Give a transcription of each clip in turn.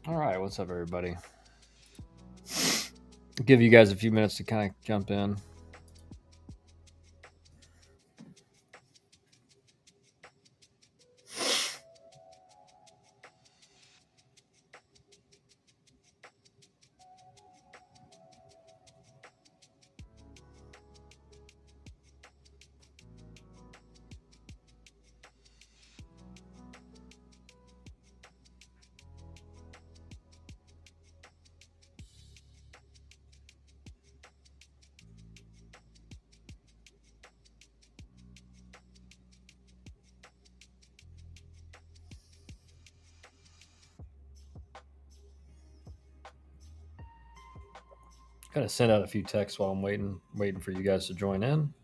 All right, what's up, everybody? Give you guys a few minutes to kind of jump in. Kind of send out a few texts while I'm waiting for you guys to join in.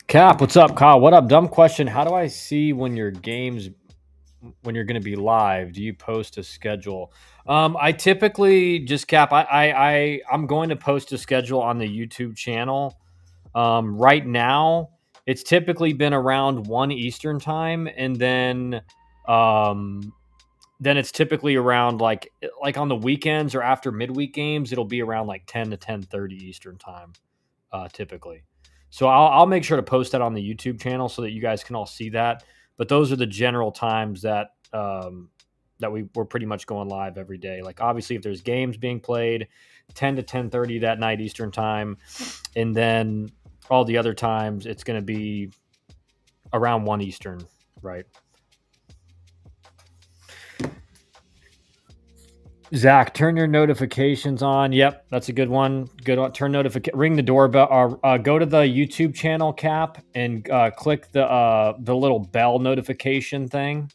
Cap, what's up, Kyle? What up? Dumb question. How do I see when your games when you're going to be live? Do you post a schedule? I typically just Cap. I'm going to post a schedule on the YouTube channel. Right now, it's typically been around 1 Eastern time, and then it's typically around like on the weekends or after midweek games, it'll be around like 10 to 10:30 Eastern time, typically. So I'll make sure to post that on the YouTube channel so that you guys can all see that. But those are the general times that we're pretty much going live every day. Like obviously, if there's games being played, 10 to 10:30 that night Eastern time, and then all the other times it's going to be around 1 Eastern, right? Zach, turn your notifications on. Yep, that's a good one. Good one. Turn notification. Ring the doorbell. Or go to the YouTube channel, Cap, and click the little bell notification thing,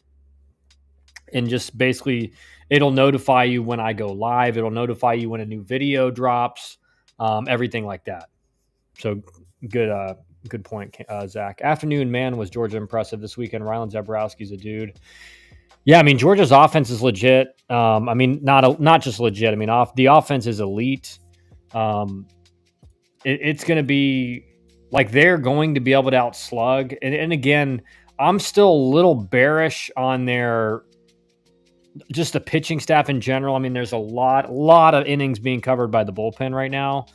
and just basically it'll notify you when I go live. It'll notify you when a new video drops. Everything like that. So good. Good point, Zach. Afternoon man, was Georgia impressive this weekend? Rylan Zabrowski's a dude. Yeah, I mean Georgia's offense is legit. I mean not just legit. I mean the offense is elite. Um, it's going to be like they're going to be able to outslug. And again, I'm still a little bearish on their just the pitching staff in general. I mean, there's a lot of innings being covered by the bullpen right now,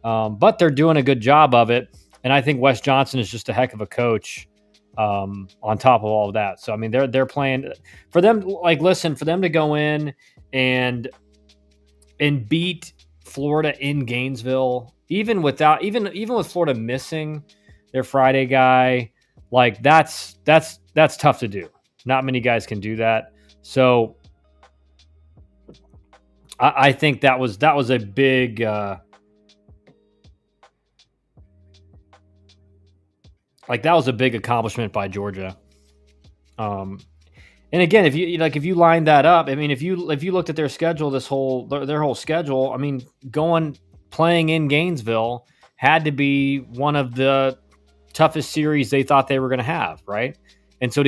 but they're doing a good job of it. And I think Wes Johnson is just a heck of a coach. On top of all of that, so I mean, they're playing for them. Like, listen, for them to go in and beat Florida in Gainesville, even with Florida missing their Friday guy, like that's tough to do. Not many guys can do that. So I think that was a big. That was a big accomplishment by Georgia. And again, if you line that up, I mean, if you looked at their schedule, their whole schedule, I mean, playing in Gainesville had to be one of the toughest series they thought they were going to have, right? And so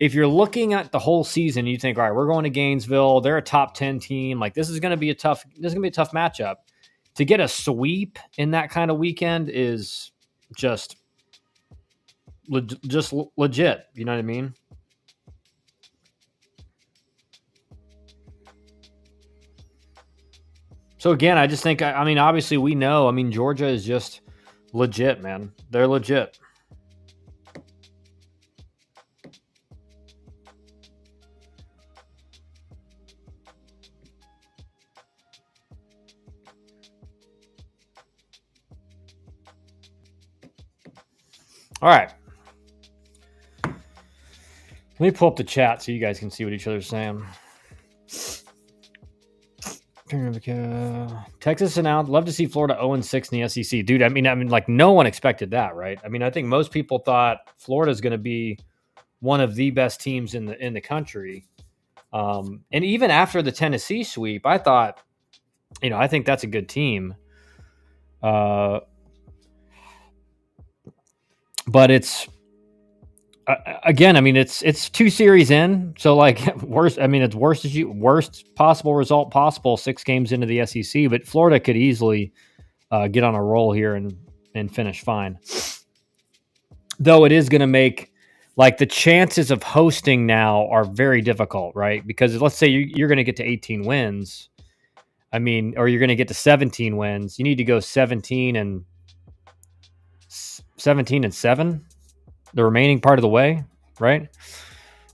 if you're looking at the whole season, you think, all right, we're going to Gainesville, they're a top 10 team, like this is going to be a tough matchup. To get a sweep in that kind of weekend is just legit. You know what I mean? So again, I just think, I mean, obviously we know, I mean, Georgia is just legit, man. They're legit. All right. Let me pull up the chat so you guys can see what each other's saying. Texas announced, love to see Florida 0-6 in the SEC. Dude, I mean, like no one expected that, right? I mean, I think most people thought Florida's going to be one of the best teams in the country. And even after the Tennessee sweep, I thought, I think that's a good team. but it's again, I mean, it's 2 series in, so like worst. I mean, it's worst possible result possible. 6 games into the SEC, but Florida could easily get on a roll here and finish fine. Though it is going to make like the chances of hosting now are very difficult, right? Because let's say you're going to get to 18 wins. I mean, or you're going to get to 17 wins. You need to go 17-7 the remaining part of the way, right?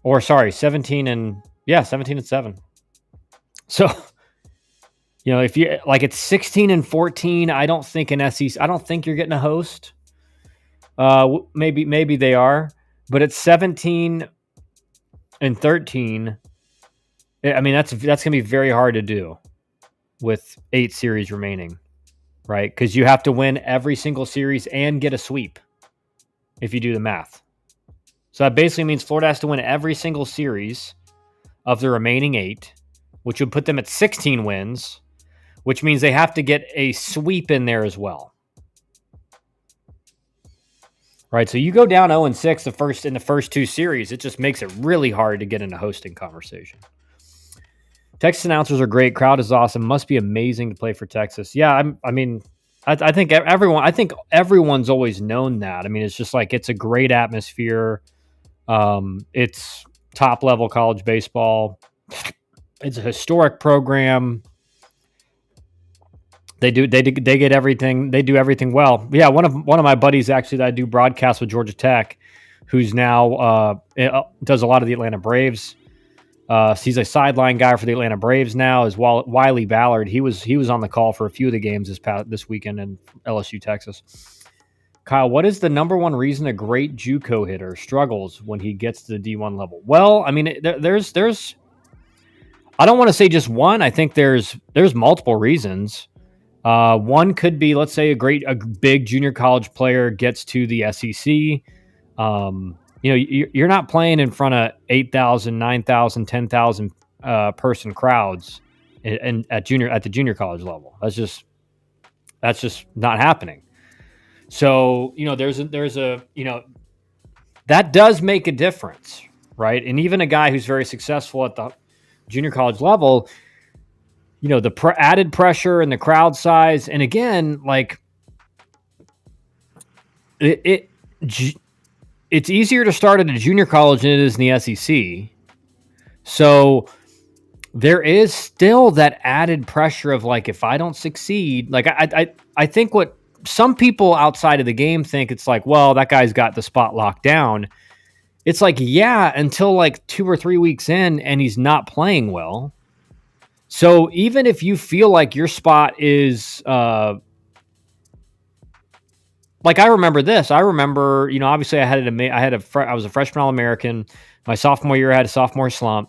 Or sorry, 17-7. So, if you like it's 16-14, I don't think an SEC, I don't think you're getting a host. Maybe they are, but it's 17-13. I mean, that's going to be very hard to do with 8 series remaining, right? Because you have to win every single series and get a sweep if you do the math. So that basically means Florida has to win every single series of the remaining 8, which would put them at 16 wins, which means they have to get a sweep in there as well. Right, so you go down 0-6 in the first 2 series, it just makes it really hard to get in a hosting conversation. Texas announcers are great. Crowd is awesome. Must be amazing to play for Texas. Yeah, I think everyone's always known that. I mean, it's just like it's a great atmosphere. It's top level college baseball. It's a historic program. They get everything. They do everything well. Yeah, one of my buddies actually that I do broadcast with Georgia Tech, who's now does a lot of the Atlanta Braves. He's a sideline guy for the Atlanta Braves now. Is Wiley Ballard. He was on the call for a few of the games this weekend in LSU, Texas. Kyle, what is the number one reason a great JUCO hitter struggles when he gets to the D1 level? Well, I mean, there's I don't want to say just one. I think there's multiple reasons. One could be, let's say, a big junior college player gets to the SEC. You're not playing in front of 8,000, 9,000, 10,000 person crowds at the junior college level. That's just not happening. So, there's a that does make a difference, right? And even a guy who's very successful at the junior college level, the added pressure and the crowd size. And again, like it's easier to start at a junior college than it is in the SEC. So there is still that added pressure of like, if I don't succeed, like I think what some people outside of the game think, it's like, well, that guy's got the spot locked down. It's like, yeah, until like 2 or 3 weeks in and he's not playing well. So even if you feel like your spot is, like I remember this. I remember, obviously I was a freshman All-American. My sophomore year, I had a sophomore slump.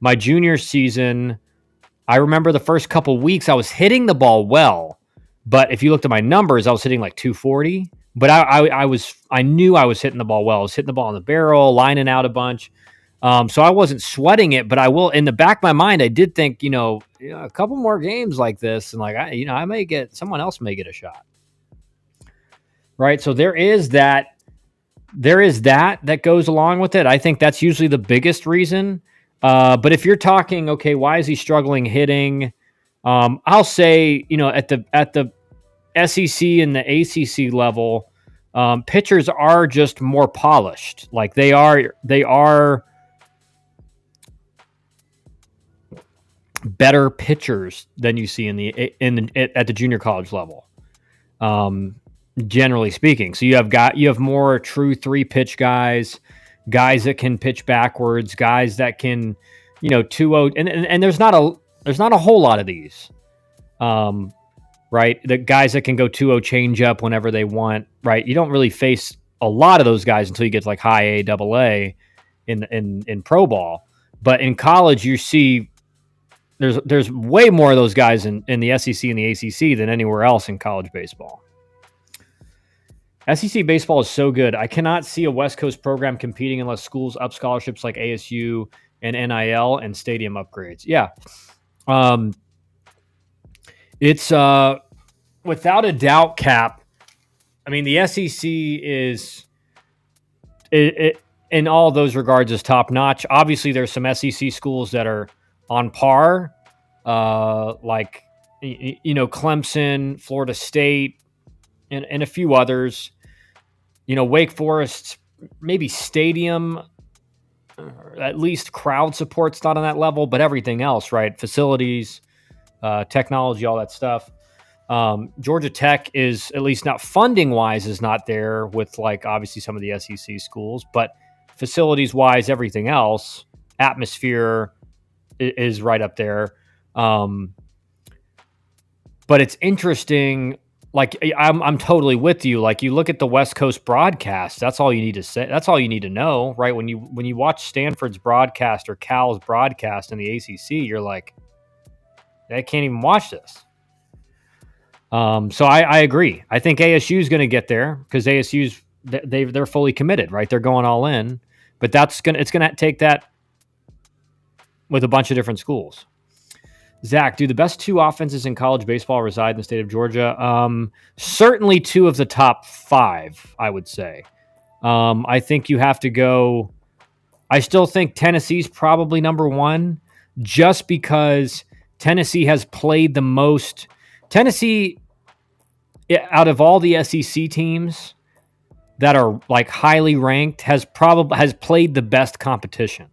My junior season, I remember the first couple weeks I was hitting the ball well, but if you looked at my numbers, I was hitting like 240. But I knew I was hitting the ball well. I was hitting the ball in the barrel, lining out a bunch. So I wasn't sweating it, but in the back of my mind, I did think, a couple more games like this, and like someone else may get a shot. Right. So there is that goes along with it. I think that's usually the biggest reason. But if you're talking, okay, why is he struggling hitting? I'll say, at the SEC and the ACC level, pitchers are just more polished. Like they are better pitchers than you see at the junior college level. Generally speaking. So you have more true 3-pitch guys that can pitch backwards, guys that can, 2-0, and there's not a whole lot of these. Right? The guys that can go 2-0 change up whenever they want, right? You don't really face a lot of those guys until you get to like high A, double A in pro ball. But in college, you see there's way more of those guys in the SEC and the ACC than anywhere else in college baseball. SEC baseball is so good. I cannot see a West Coast program competing unless schools up scholarships like ASU and NIL and stadium upgrades. Yeah. It's without a doubt, Cap. I mean, the SEC is in all those regards is top notch. Obviously, there's some SEC schools that are on par, like Clemson, Florida State, and a few others. Wake Forest, maybe stadium, at least crowd support's not on that level, but everything else, right? Facilities, technology, all that stuff. Georgia Tech is, at least not funding wise, is not there with like obviously some of the SEC schools, but facilities wise, everything else, atmosphere is right up there. But it's interesting. Like I'm totally with you. Like you look at the West Coast broadcast, that's all you need to say. That's all you need to know, right? When you watch Stanford's broadcast or Cal's broadcast in the ACC, you're like, I can't even watch this. So I agree. I think ASU is going to get there because ASU's they're fully committed, right? They're going all in, but it's going to take that with a bunch of different schools. Zach, do the best two offenses in college baseball reside in the state of Georgia? Certainly two of the top five, I would say. I think you have to go. I still think Tennessee's probably number one, just because Tennessee has played the most. Tennessee, out of all the SEC teams that are like highly ranked, has played the best competition.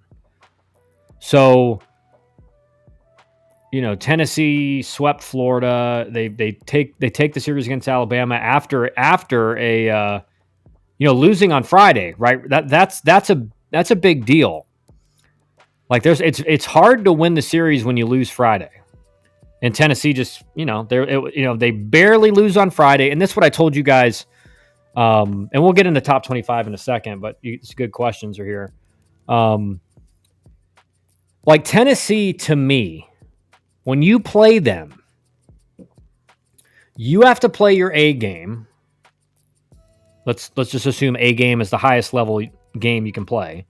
So, Tennessee swept Florida. They take the series against Alabama after a losing on Friday, right? That's a big deal. Like it's hard to win the series when you lose Friday. And Tennessee just, they barely lose on Friday. And that's what I told you guys. And we'll get into top 25 in a second, but it's good questions are here. Like Tennessee, to me, when you play them, you have to play your A game. Let's just assume A game is the highest level game you can play.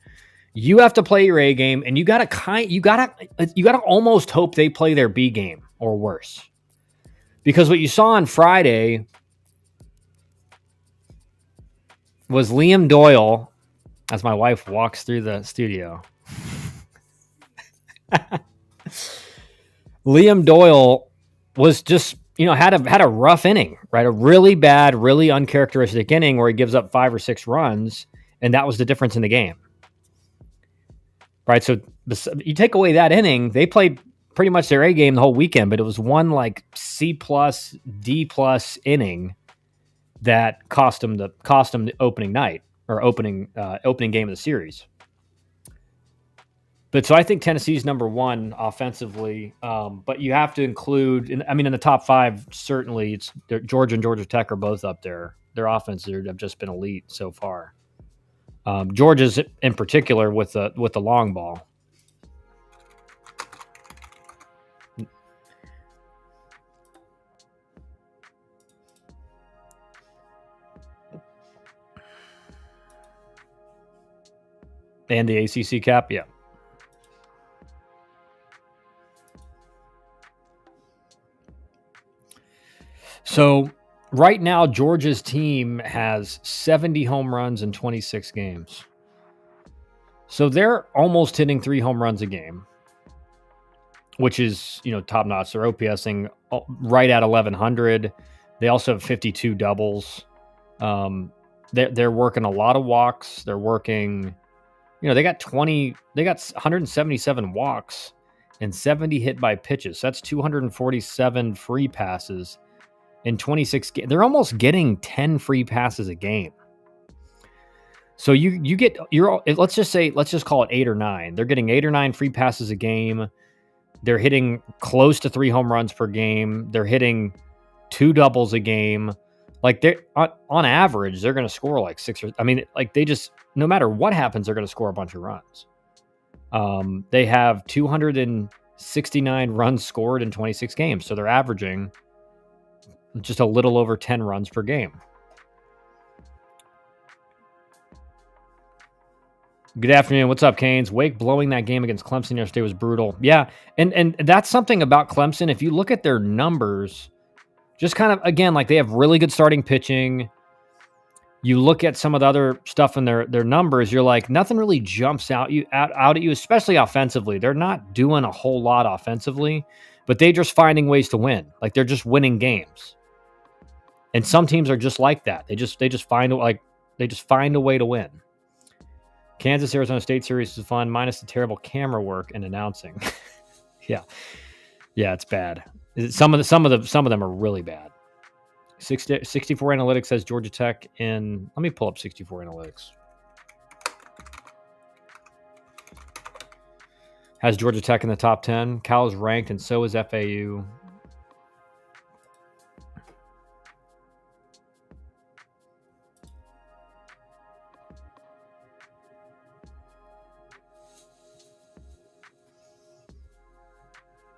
You have to play your A game, and you gotta almost hope they play their B game or worse. Because what you saw on Friday was Liam Doyle, as my wife walks through the studio. Liam Doyle was just, had a rough inning, right? A really bad, really uncharacteristic inning where he gives up 5 or 6 runs, and that was the difference in the game. Right, so you take away that inning, they played pretty much their A game the whole weekend, but it was one like C+, D+ inning that cost them the opening night or opening game of the series. But so I think Tennessee's number one offensively, but you have to include, in the top 5, certainly Georgia and Georgia Tech are both up there. Their offenses have just been elite so far. Georgia's in particular with the long ball. And the ACC cap, yeah. So right now, Georgia's team has 70 home runs in 26 games. So they're almost hitting 3 home runs a game, which is, top notch. They're OPSing right at 1,100. They also have 52 doubles. They're working a lot of walks. They're working, they got 177 walks and 70 hit by pitches. That's 247 free passes in 26 games. They're almost getting 10 free passes a game. So let's just call it 8 or 9. They're getting 8 or 9 free passes a game. They're hitting close to 3 home runs per game. They're hitting 2 doubles a game. Like they're on average, they're going to score like 6 or, no matter what happens, they're going to score a bunch of runs. They have 269 runs scored in 26 games. So they're averaging just a little over 10 runs per game. Good afternoon. What's up, Canes? Wake blowing that game against Clemson yesterday was brutal. Yeah, and that's something about Clemson. If you look at their numbers, just kind of, again, like they have really good starting pitching. You look at some of the other stuff in their numbers, you're like, nothing really jumps out at you, especially offensively. They're not doing a whole lot offensively, but they're just finding ways to win. Like they're just winning games. And some teams are just like that. They just find a way to win. Kansas Arizona State series is fun, minus the terrible camera work and announcing. Yeah, it's bad. Some of them are really bad. 64 Analytics says Georgia Tech in. Let me pull up 64 Analytics. Has Georgia Tech in the top 10. Cal is ranked, and so is FAU.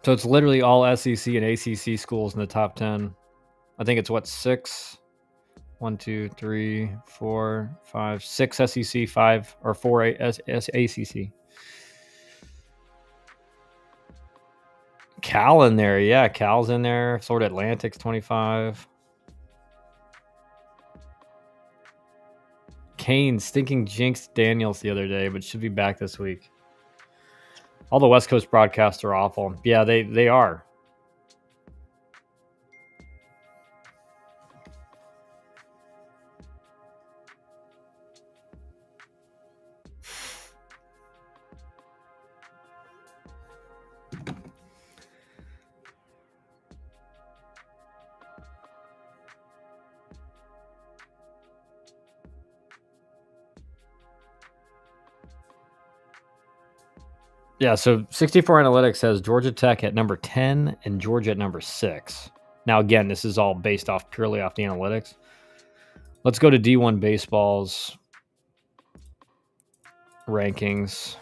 So it's literally all SEC and ACC schools in the top 10. I think it's what, 6? 1, 2, 3, 4, 5, 6 SEC, 5 or 4 ACC. Cal in there, yeah. Cal's in there. Florida Atlantic's 25. Kane stinking jinxed Daniels the other day, but should be back this week. All the West Coast broadcasts are awful. Yeah, they are. Yeah, so 64 Analytics has Georgia Tech at number 10 and Georgia at number 6. Now, again, this is all based purely off the analytics. Let's go to D1 Baseball's rankings.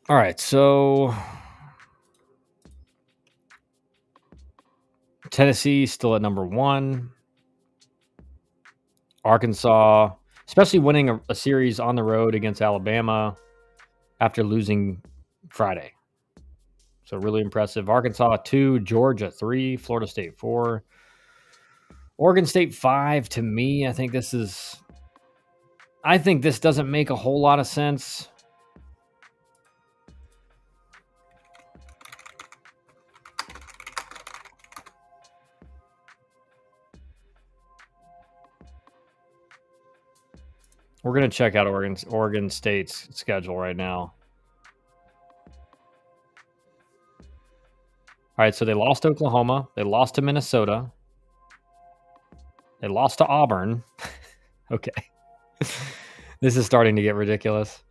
All right, so Tennessee still at number 1. Arkansas, especially winning a series on the road against Alabama after losing Friday. So really impressive. Arkansas 2, Georgia 3, Florida State 4, Oregon State 5. To me, I think this doesn't make a whole lot of sense. We're going to check out Oregon State's schedule right now. All right, so they lost to Oklahoma. They lost to Minnesota. They lost to Auburn. Okay. This is starting to get ridiculous.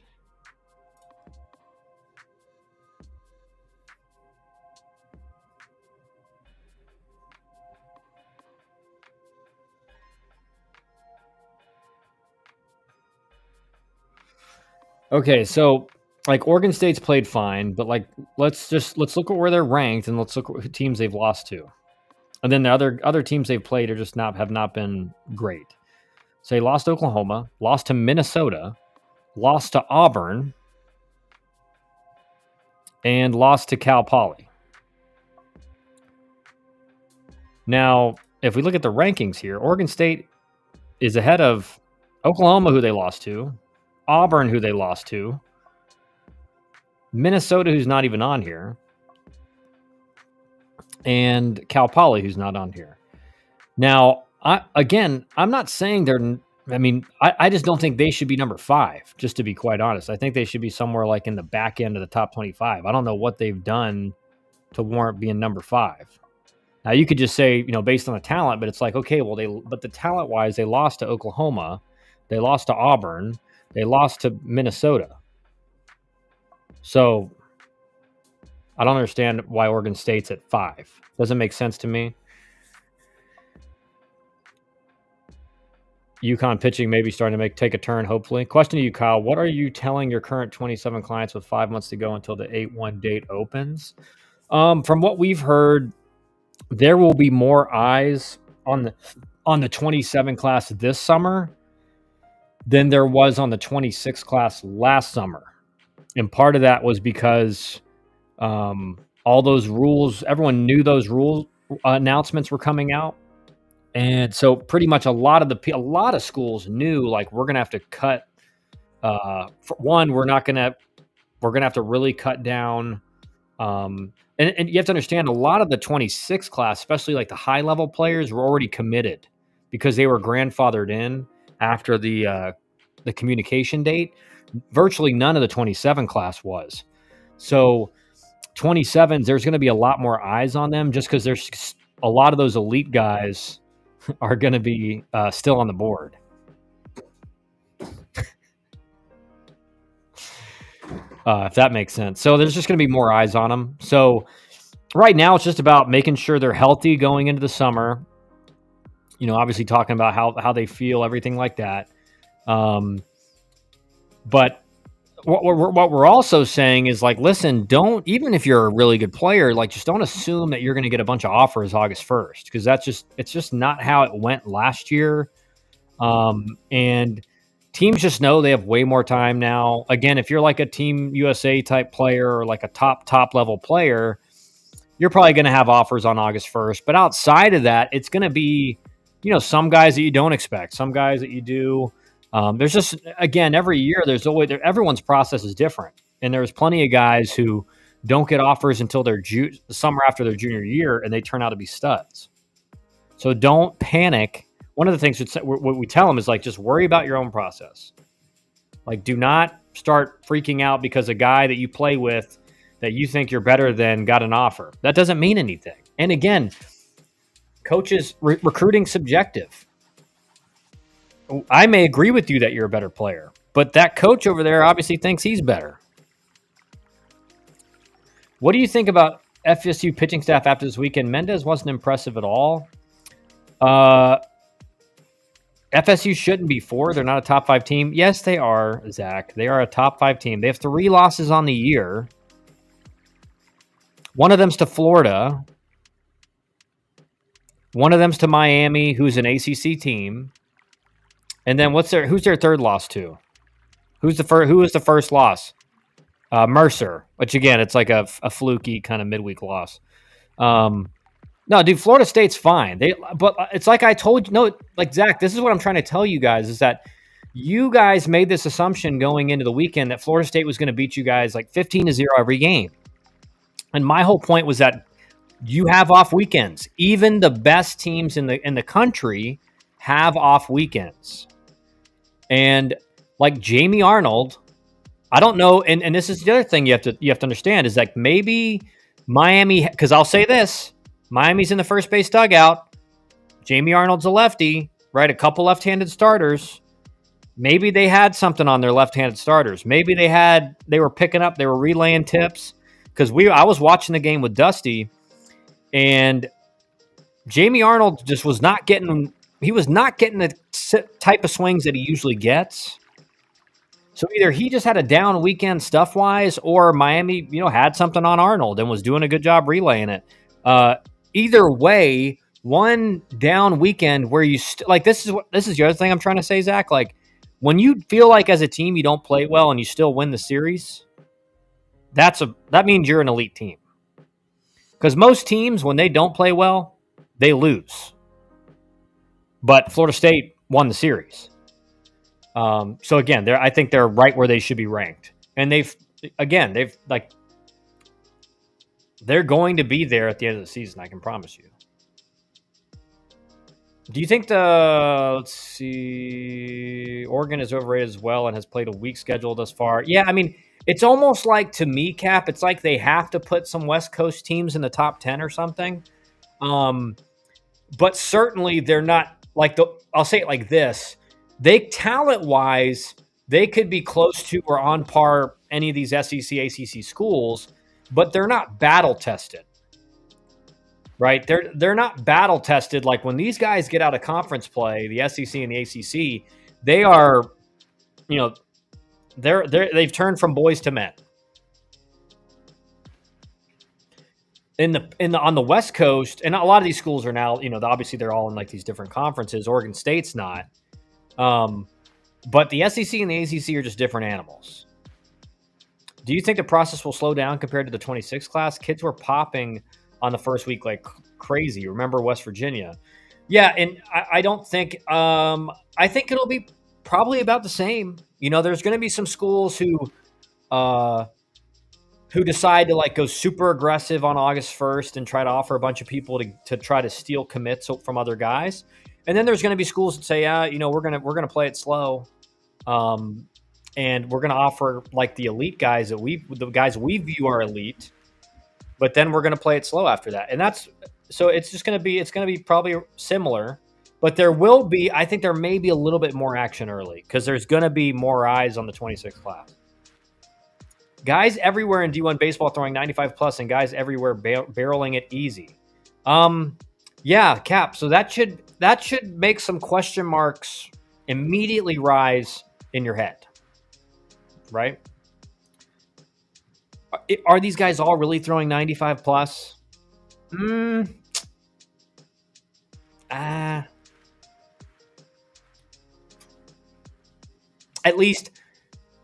Okay, so like Oregon State's played fine, but like let's look at where they're ranked and let's look at teams they've lost to. And then the other teams they've played are just have not been great. So they lost to Oklahoma, lost to Minnesota, lost to Auburn, and lost to Cal Poly. Now, if we look at the rankings here, Oregon State is ahead of Oklahoma, who they lost to, Auburn, who they lost to, Minnesota, who's not even on here, and Cal Poly, who's not on here. Now, I'm not saying I just don't think they should be number 5, just to be quite honest. I think they should be somewhere like in the back end of the top 25. I don't know what they've done to warrant being number 5. Now, you could just say, based on the talent, but it's like, okay, well, but the talent-wise, they lost to Oklahoma, they lost to Auburn, they lost to Minnesota. So I don't understand why Oregon State's at 5. Doesn't make sense to me. UConn pitching maybe starting to take a turn, hopefully. Question to you, Kyle. What are you telling your current 27 clients with 5 months to go until the 8/1 date opens? From what we've heard, there will be more eyes on the 27 class this summer than there was on the 26 class last summer. And part of that was because all those rules, everyone knew those rule announcements were coming out. And so pretty much a lot of schools knew, like, we're going to have to cut. For one, we're going to have to really cut down. And you have to understand, a lot of the 26 class, especially like the high level players, were already committed because they were grandfathered in after the communication date. Virtually none of the 27 class was. So 27s, there's going to be a lot more eyes on them just because there's a lot of those elite guys are going to be still on the board. If that makes sense. So there's just going to be more eyes on them. So right now it's just about making sure they're healthy going into the summer. You know, obviously talking about how they feel, everything like that. But what we're also saying is, like, listen, don't, even if you're a really good player, like, just don't assume that you're going to get a bunch of offers August 1st, because it's just not how it went last year. And teams just know they have way more time now. Again, if you're like a Team USA type player or like a top level player, you're probably going to have offers on August 1st. But outside of that, it's going to be, you know, some guys that you don't expect, some guys that you do. There's just, again, every year everyone's process is different. And there's plenty of guys who don't get offers until the summer after their junior year, and they turn out to be studs. So don't panic. One of the things what we tell them is, like, just worry about your own process. Like, do not start freaking out because a guy that you play with that you think you're better than got an offer. That doesn't mean anything. And again, coaches, recruiting subjective. I may agree with you that you're a better player, but that coach over there obviously thinks he's better. What do you think about FSU pitching staff after this weekend? Mendez wasn't impressive at all. FSU shouldn't be 4. They're not a top 5 team. Yes, they are, Zach. They are a top 5 team. They have 3 losses on the year. One of them's to Florida. One of them's to Miami, who's an ACC team. And then who's their third loss to? Who was the first loss? Mercer, which again, it's like a fluky kind of midweek loss. No, dude, Florida State's fine. But it's like I told you, no, like, Zach, this is what I'm trying to tell you guys, is that you guys made this assumption going into the weekend that Florida State was going to beat you guys like 15-0 every game. And my whole point was that you have off weekends. Even the best teams in the country have off weekends. And like Jamie Arnold, I don't know, and this is the other thing you have to understand, is like, maybe Miami, because I'll say this, Miami's in the first base dugout. Jamie Arnold's a lefty, right? A couple left-handed starters. Maybe they had something on their left-handed starters. Maybe they were picking up, they were relaying tips. Because I was watching the game with Dusty, and Jamie Arnold just was not getting the type of swings that he usually gets. So either he just had a down weekend stuff-wise, or Miami, had something on Arnold and was doing a good job relaying it. Either way, one down weekend where you this is the other thing I'm trying to say, Zach. Like, when you feel like as a team you don't play well and you still win the series, that means you're an elite team. Because most teams, when they don't play well, they lose. But Florida State won the series. So again, I think they're right where they should be ranked. And they're going to be there at the end of the season, I can promise you. Do you think let's see, Oregon is overrated as well and has played a weak schedule thus far? Yeah, I mean, it's almost like, to me, Cap, it's like they have to put some West Coast teams in the top 10 or something. But certainly they're not like I'll say it like this. Talent-wise, they could be close to or on par any of these SEC, ACC schools, but they're not battle-tested. Right? They're not battle-tested. Like, when these guys get out of conference play, the SEC and the ACC, they are, they've turned from boys to men. On the West Coast, and a lot of these schools are now, obviously they're all in like these different conferences. Oregon State's not. But the SEC and the ACC are just different animals. Do you think the process will slow down compared to the 26 class? Kids were popping on the first week like crazy. Remember West Virginia? Yeah, and I don't think I think it'll be probably about the same. You know, there's going to be some schools uh, who decide to like go super aggressive on August 1st and try to offer a bunch of people to try to steal commits from other guys. And then there's going to be schools that say, yeah, you know, we're gonna play it slow. And we're going to offer like the elite guys the guys we view are elite, but then we're going to play it slow after that. And so it's going to be probably similar, but I think there may be a little bit more action early because there's going to be more eyes on the 26 class. Guys everywhere in D1 baseball throwing 95 plus and guys everywhere barreling it easy. Yeah, Cap. So that should make some question marks immediately rise in your head. Right? Are these guys all really throwing 95 plus? At least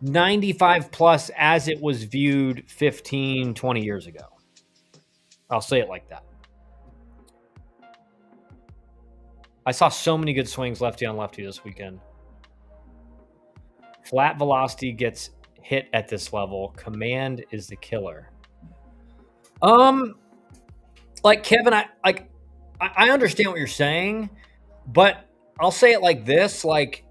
95 plus as it was viewed 15, 20 years ago. I'll say it like that. I saw so many good swings lefty on lefty this weekend. Flat velocity gets hit at this level. Command is the killer. Like Kevin, I understand what you're saying, but I'll say it like this: like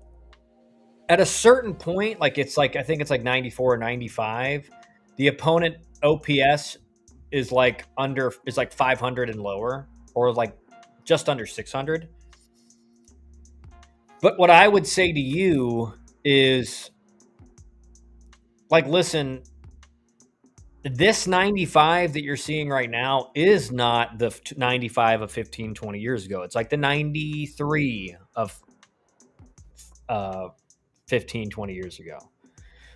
at a certain point, like I think it's like 94 or 95. The opponent OPS is like 500 and lower, or like just under 600. But what I would say to you is, like, listen, this 95 that you're seeing right now is not the 95 of 15, 20 years ago. It's like the 93 of 15, 20 years ago.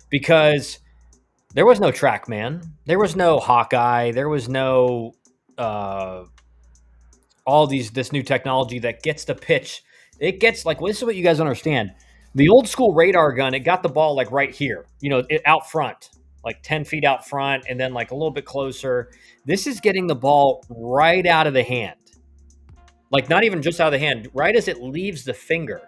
Because there was no TrackMan. There was no Hawkeye. There was no this new technology that gets the pitch. It gets like, well, this is what you guys understand. The old school radar gun, it got the ball like right here, you know, out front, like 10 feet out front, and then like a little bit closer. This is getting the ball right out of the hand. Like not even just out of the hand, right as it leaves the finger.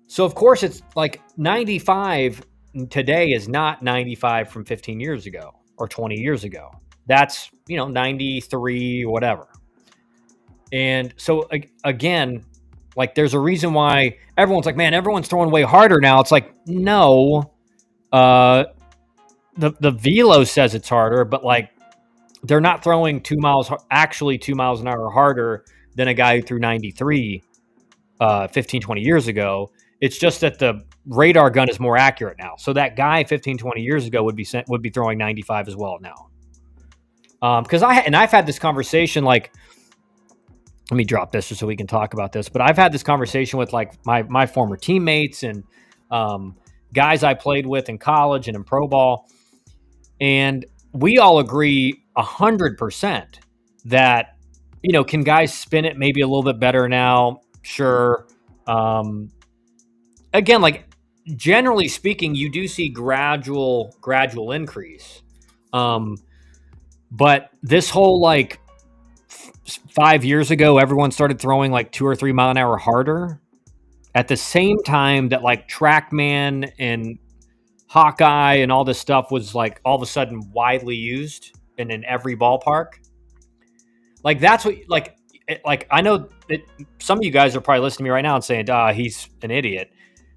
So of course it's like 95 today is not 95 from 15 years ago or 20 years ago. That's, 93, whatever. And so again, like there's a reason why everyone's like, man, everyone's throwing way harder now. It's like, no, the velo says it's harder, but like they're not throwing 2 miles an hour harder than a guy who threw 93 15, 20 years ago. It's just that the radar gun is more accurate now. So that guy 15, 20 years ago would be throwing 95 as well now. Because I've had this conversation, like, let me drop this just so we can talk about this. But I've had this conversation with like my former teammates and guys I played with in college and in pro ball. And we all agree 100% that, can guys spin it maybe a little bit better now? Sure. Again, like generally speaking, you do see gradual increase. But this whole like 5 years ago, everyone started throwing like 2 or 3 mile an hour harder at the same time that like TrackMan and Hawkeye and all this stuff was like all of a sudden widely used and in every ballpark. Like that's what like I know that some of you guys are probably listening to me right now and saying, he's an idiot.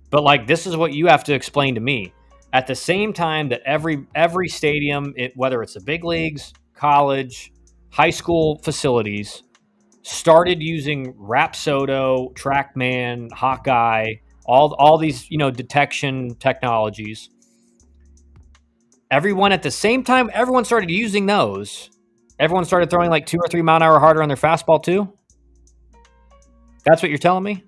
But like this is what you have to explain to me. At the same time that every stadium, whether it's the big leagues, college, high school facilities, started using Rapsodo, TrackMan, Hawkeye, all these, detection technologies. Everyone at the same time, everyone started using those. Everyone started throwing like 2 or 3 mile an hour harder on their fastball too. That's what you're telling me?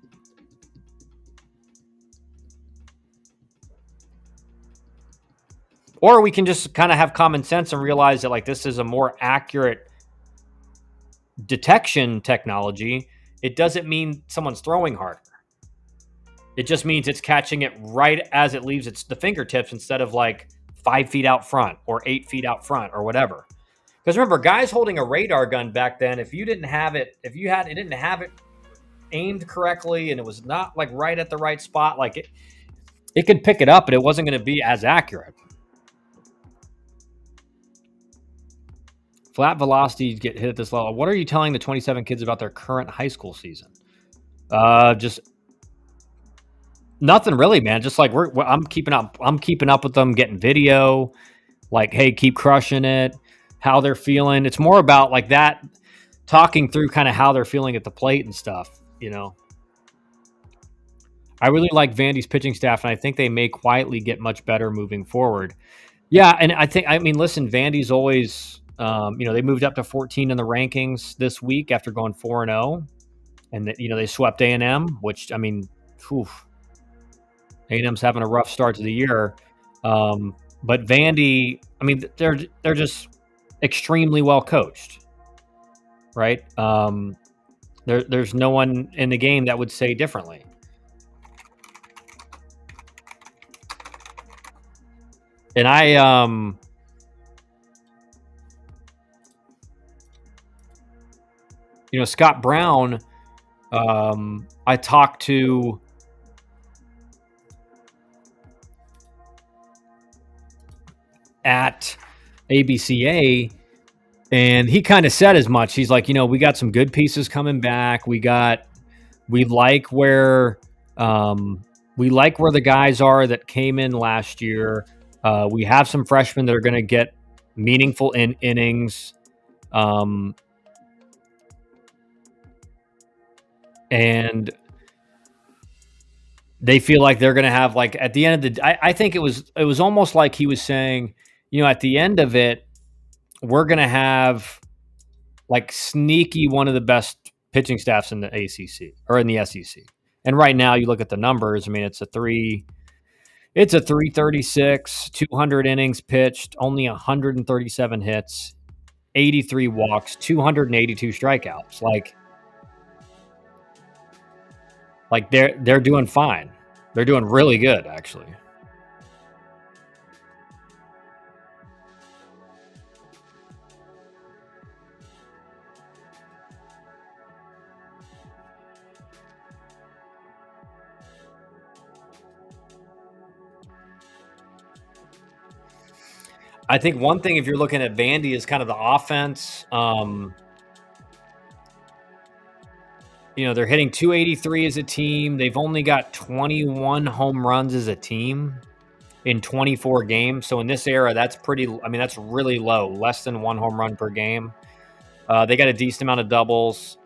Or we can just kind of have common sense and realize that like this is a more accurate detection technology. It doesn't mean someone's throwing harder. It just means it's catching it right as it leaves the fingertips instead of like 5 feet out front or 8 feet out front or whatever. Because remember, guys holding a radar gun back then, if you didn't have it, if you had it didn't have it aimed correctly and it was not like right at the right spot, like it could pick it up, but it wasn't going to be as accurate. Flat velocities get hit at this level. What are you telling the 27 kids about their current high school season? Just nothing really, man. Just like I'm keeping up with them, getting video. Like, hey, keep crushing it. How they're feeling. It's more about like that, talking through kind of how they're feeling at the plate and stuff. You know, I really like Vandy's pitching staff, and I think they may quietly get much better moving forward. Yeah, and I mean, listen, Vandy's always, they moved up to 14 in the rankings this week after going 4-0, and they swept A&M, which I mean, A&M's having a rough start to the year, but Vandy, I mean, they're just extremely well coached, right? There's no one in the game that would say differently. And Scott Brown, I talked to at ABCA, and he kind of said as much. He's like, we got some good pieces coming back. We like where the guys are that came in last year. We have some freshmen that are going to get meaningful innings. And they feel like they're going to have, like, at the end of I think it was almost like he was saying, at the end of it, we're going to have like sneaky one of the best pitching staffs in the ACC or in the SEC. And right now you look at the numbers, I mean, it's a 336, 200 innings pitched, only 137 hits, 83 walks, 282 strikeouts. Like they're doing fine. They're doing really good, actually. I think one thing, if you're looking at Vandy, is kind of the offense. They're hitting 283 as a team. They've only got 21 home runs as a team in 24 games. So in this era, that's that's really low, less than 1 home run per game. They got a decent amount of doubles,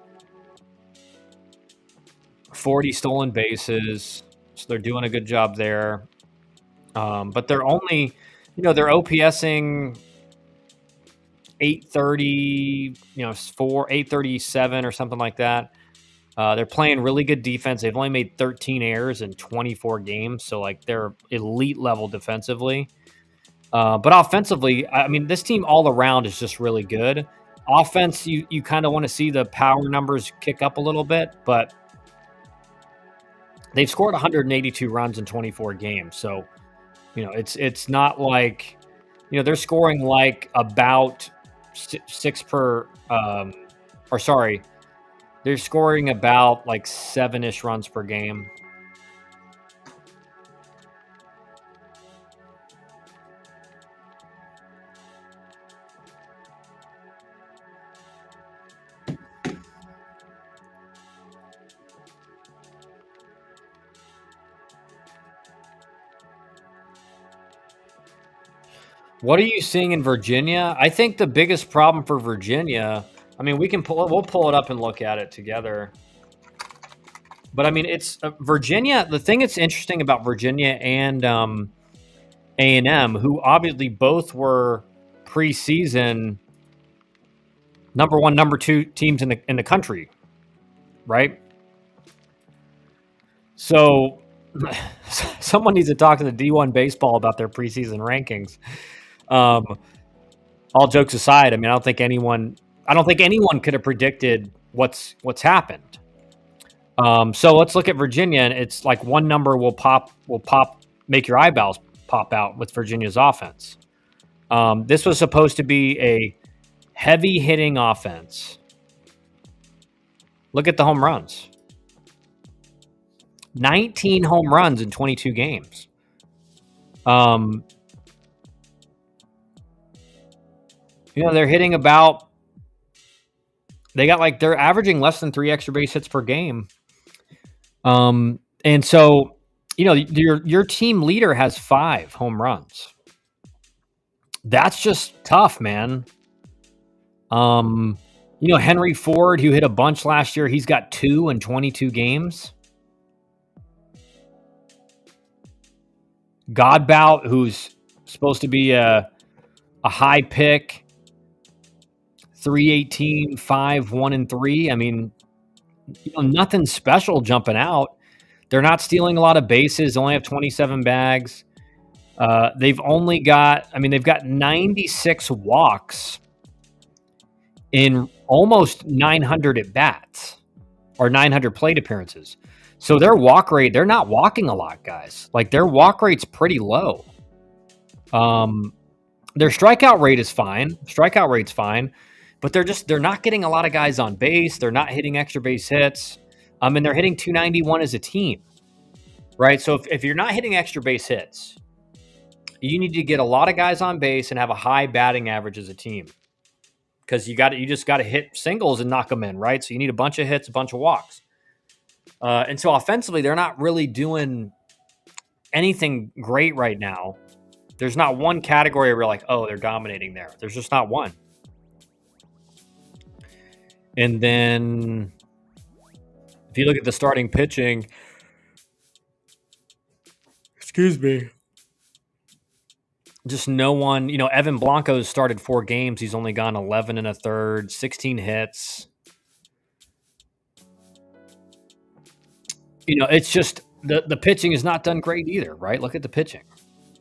40 stolen bases. So they're doing a good job there. But they're only, they're OPSing 830, 837 or something like that. They're playing really good defense. They've only made 13 errors in 24 games. So, like, they're elite level defensively. But offensively, I mean, this team all around is just really good. Offense, you kind of want to see the power numbers kick up a little bit, but they've scored 182 runs in 24 games. So, it's not like, they're scoring like about they're scoring about like 7-ish runs per game. What are you seeing in Virginia? I think the biggest problem for Virginia, I mean, we'll pull it up and look at it together. But I mean, it's Virginia. The thing that's interesting about Virginia and A&M, who obviously both were preseason number 1, number 2 teams in the country, right? So someone needs to talk to the D1 baseball about their preseason rankings. All jokes aside, I mean, I don't think anyone could have predicted what's happened. So let's look at Virginia, and it's like one number make your eyeballs pop out with Virginia's offense. This was supposed to be a heavy hitting offense. Look at the home runs. 19 home runs in 22 games. They're hitting about, they're averaging less than 3 extra base hits per game. And so, your team leader has 5 home runs. That's just tough, man. Henry Ford, who hit a bunch last year, he's got 2 in 22 games. Godbout, who's supposed to be a high pick, 318, 5, 1, and 3. I mean, nothing special jumping out. They're not stealing a lot of bases. Only have 27 bags. They've got 96 walks in almost 900 at bats or 900 plate appearances. So their walk rate, they're not walking a lot, guys. Like, their walk rate's pretty low. Their strikeout rate's fine, but they're not getting a lot of guys on base. They're not hitting extra base hits. And they're hitting 291 as a team, right? So if you're not hitting extra base hits, you need to get a lot of guys on base and have a high batting average as a team, because you just got to hit singles and knock them in, right? So you need a bunch of hits, a bunch of walks. And so offensively, they're not really doing anything great right now. There's not one category where you're like, oh, they're dominating there. There's just not one. And then if you look at the starting pitching, just no one, Evan Blanco's started 4 games. He's only gone 11 and a third, 16 hits. It's just the pitching is not done great either, right? Look at the pitching.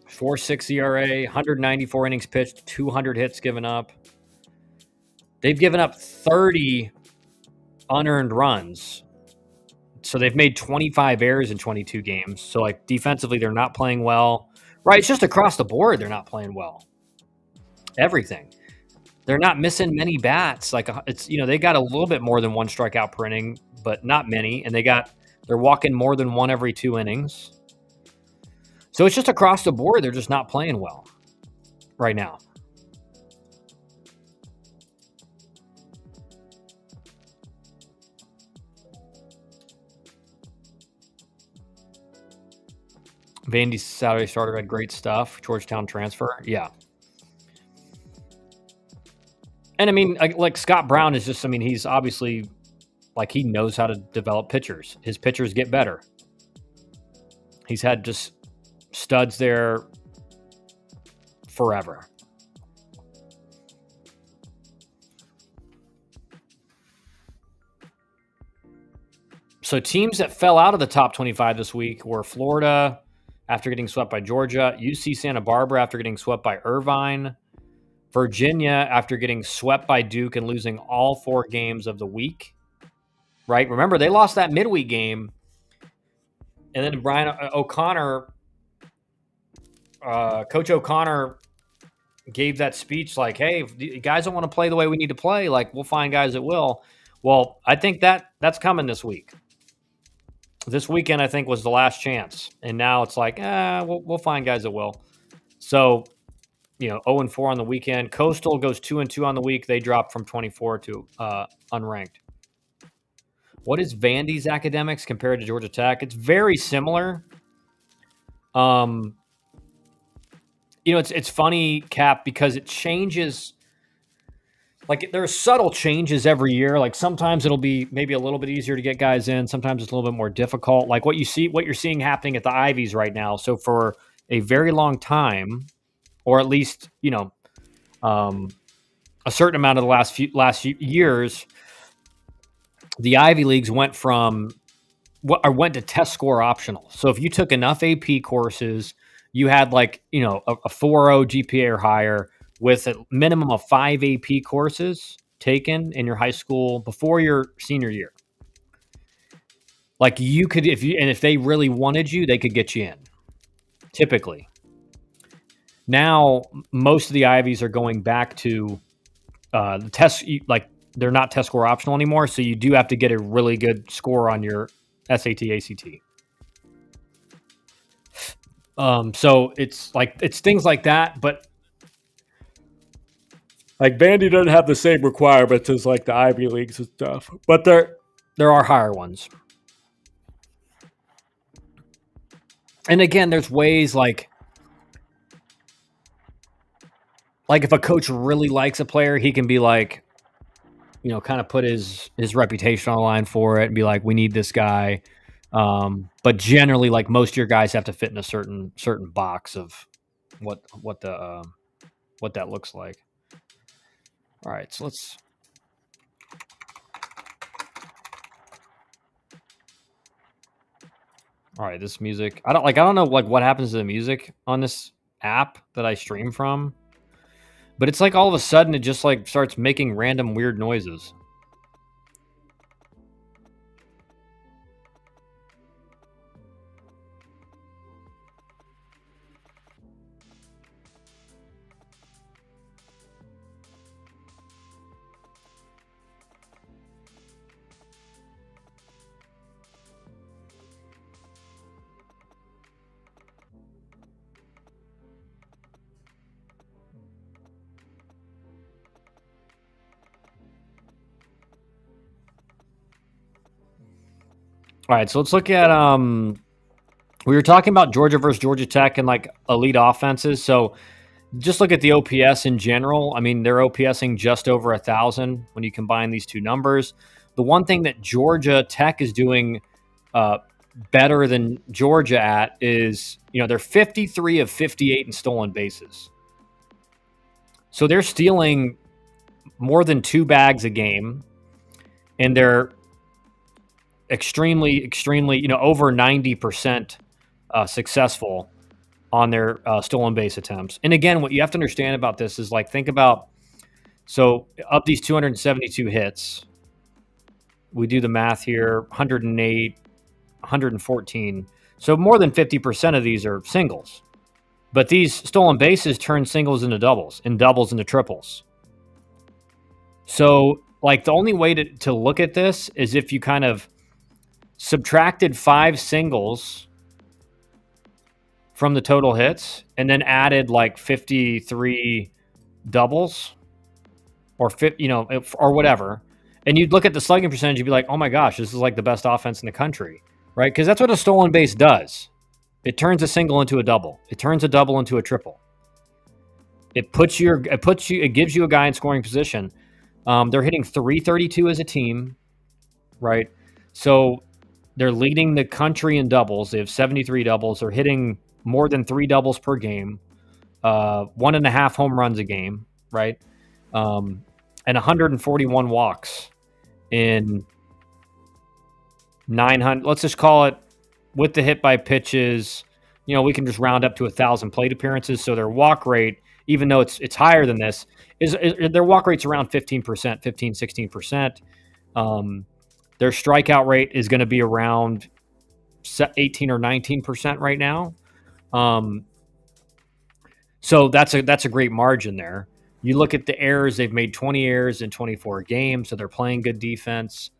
4.6 ERA, 194 innings pitched, 200 hits given up. They've given up 30 unearned runs. So they've made 25 errors in 22 games. So, like, defensively, they're not playing well. Right? It's just across the board they're not playing well. Everything. They're not missing many bats. Like, it's, they got a little bit more than 1 strikeout per inning, but not many. And they're walking more than 1 every 2 innings. So it's just across the board. They're just not playing well right now. Vandy's Saturday starter had great stuff. Georgetown transfer. Yeah. And I mean, like Scott Brown is just, he's obviously, like, he knows how to develop pitchers. His pitchers get better. He's had just studs there forever. So teams that fell out of the top 25 this week were Florida after getting swept by Georgia, UC Santa Barbara after getting swept by Irvine, Virginia after getting swept by Duke and losing all 4 games of the week, right? Remember, they lost that midweek game. And then Brian O'Connor, Coach O'Connor gave that speech like, hey, if you guys don't want to play the way we need to play, like, we'll find guys that will. Well, I think that's coming this week. This weekend, I think, was the last chance. And now it's like, we'll find guys that will. So, 0-4 on the weekend. Coastal goes 2-2 on the week. They dropped from 24 to unranked. What is Vandy's academics compared to Georgia Tech? It's very similar. It's funny, Cap, because it changes. Like, there are subtle changes every year. Like, sometimes it'll be maybe a little bit easier to get guys in. Sometimes it's a little bit more difficult. Like what you're seeing happening at the Ivies right now. So for a very long time, or at least, a certain amount of the last few years, the Ivy Leagues went to test score optional. So if you took enough AP courses, you had a 4.0 GPA or higher with a minimum of 5 AP courses taken in your high school before your senior year. Like you could, if they really wanted you, they could get you in. Typically, now most of the Ivies are going back to the test. Like they're not test score optional anymore, so you do have to get a really good score on your SAT, ACT. So it's things like that, but like Vandy doesn't have the same requirements as like the Ivy Leagues and stuff, but there are higher ones. And again, there's ways like if a coach really likes a player, he can be like, kind of put his reputation on the line for it and be like, we need this guy. But generally, like most of your guys have to fit in a certain box of what that looks like. All right, so let's. All right, this music. I don't know like what happens to the music on this app that I stream from, but it's like all of a sudden it just like starts making random weird noises. All right, so let's look at we were talking about Georgia versus Georgia Tech and like elite offenses. So just look at the OPS in general. I mean, they're OPSing just over 1,000 when you combine these two numbers. The one thing that Georgia Tech is doing better than Georgia at is, they're 53 of 58 in stolen bases. So they're stealing more than 2 bags a game, and they're extremely, over 90% successful on their stolen base attempts. And again, what you have to understand about this is like, think about, so of these 272 hits, we do the math here, 108, 114. So more than 50% of these are singles. But these stolen bases turn singles into doubles and doubles into triples. So like the only way to look at this is if you kind of subtracted 5 singles from the total hits and then added like 53 doubles or or whatever, and you'd look at the slugging percentage, you'd be like, oh my gosh, this is like the best offense in the country, right? Because that's what a stolen base does. It turns a single into a double. It turns a double into a triple. It gives you a guy in scoring position. They're hitting 332 as a team, right? So they're leading the country in doubles. They have 73 doubles. They're hitting more than 3 doubles per game, 1.5 home runs a game, right? And 141 walks in 900. Let's just call it with the hit by pitches. We can just round up to 1,000 plate appearances. So their walk rate, even though it's higher than this, is their walk rate's around 15%, 16%. Their strikeout rate is going to be around 18 or 19% right now. So that's a great margin there. You look at the errors, they've made 20 errors in 24 games, so they're playing good defense.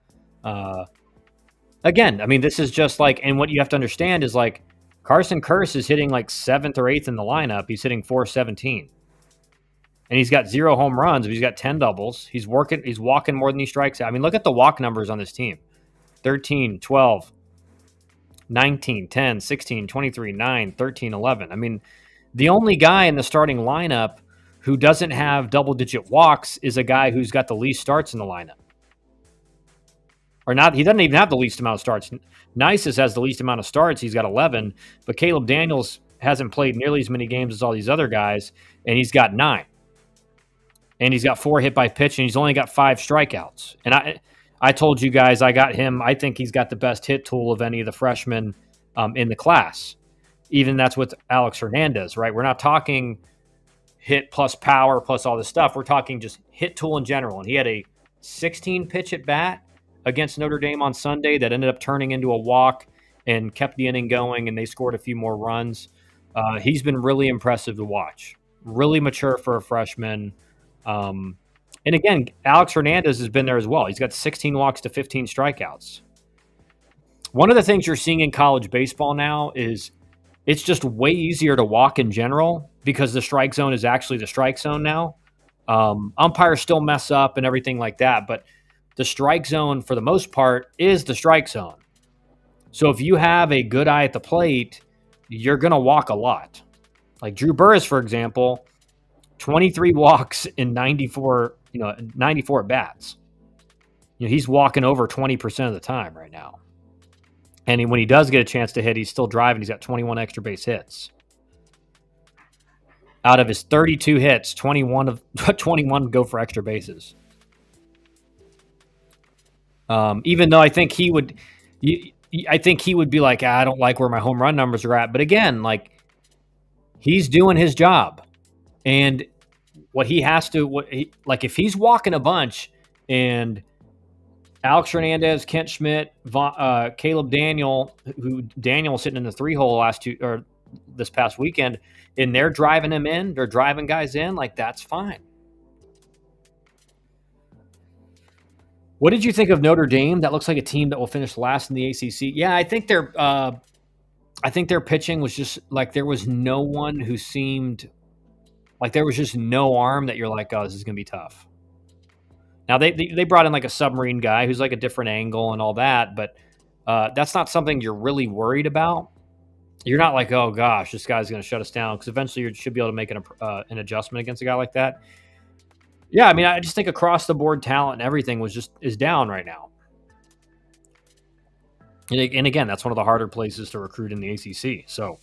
Again, I mean, this is just like, and what you have to understand is like Carson Curse is hitting like 7th or 8th in the lineup. He's hitting 417. And he's got 0 home runs, but he's got 10 doubles. He's walking more than he strikes out. I mean, look at the walk numbers on this team. 13, 12, 19, 10, 16, 23, 9, 13, 11. I mean, the only guy in the starting lineup who doesn't have double-digit walks is a guy who's got the least starts in the lineup. Or not, he doesn't even have the least amount of starts. Nisus has the least amount of starts. He's got 11. But Caleb Daniels hasn't played nearly as many games as all these other guys, and he's got 9. And he's got 4 hit by pitch, and he's only got 5 strikeouts. And I told you guys I got him. I think he's got the best hit tool of any of the freshmen in the class. Even that's with Alex Hernandez, right? We're not talking hit plus power plus all this stuff. We're talking just hit tool in general. And he had a 16 pitch at bat against Notre Dame on Sunday that ended up turning into a walk and kept the inning going, and they scored a few more runs. He's been really impressive to watch. Really mature for a freshman. And again, Alex Hernandez has been there as well. He's got 16 walks to 15 strikeouts. One of the things you're seeing in college baseball now is it's just way easier to walk in general because the strike zone is actually the strike zone now. Umpires still mess up and everything like that, but the strike zone, for the most part, is the strike zone. So if you have a good eye at the plate, you're going to walk a lot. Like Drew Burris, for example, 23 walks in 94 at bats. He's walking over 20% of the time right now. And when he does get a chance to hit, he's still driving. He's got 21 extra base hits. Out of his 32 hits, 21 go for extra bases. Even though I think he would be like, I don't like where my home run numbers are at. But again, like, he's doing his job. And what he has to, if he's walking a bunch and Alex Hernandez, Kent Schmidt, Caleb Daniel, who Daniel was sitting in the 3-hole this past weekend, and they're driving him in, they're driving guys in, like, that's fine. What did you think of Notre Dame? That looks like a team that will finish last in the ACC. Yeah, I think their pitching was just like, there was no one who seemed like there was just no arm that you're like, oh, this is going to be tough. Now, they brought in like a submarine guy who's like a different angle and all that, but that's not something you're really worried about. You're not like, oh, gosh, this guy's going to shut us down, because eventually you should be able to make an adjustment against a guy like that. Yeah, I mean, I just think across the board talent and everything is down right now. And again, that's one of the harder places to recruit in the ACC. So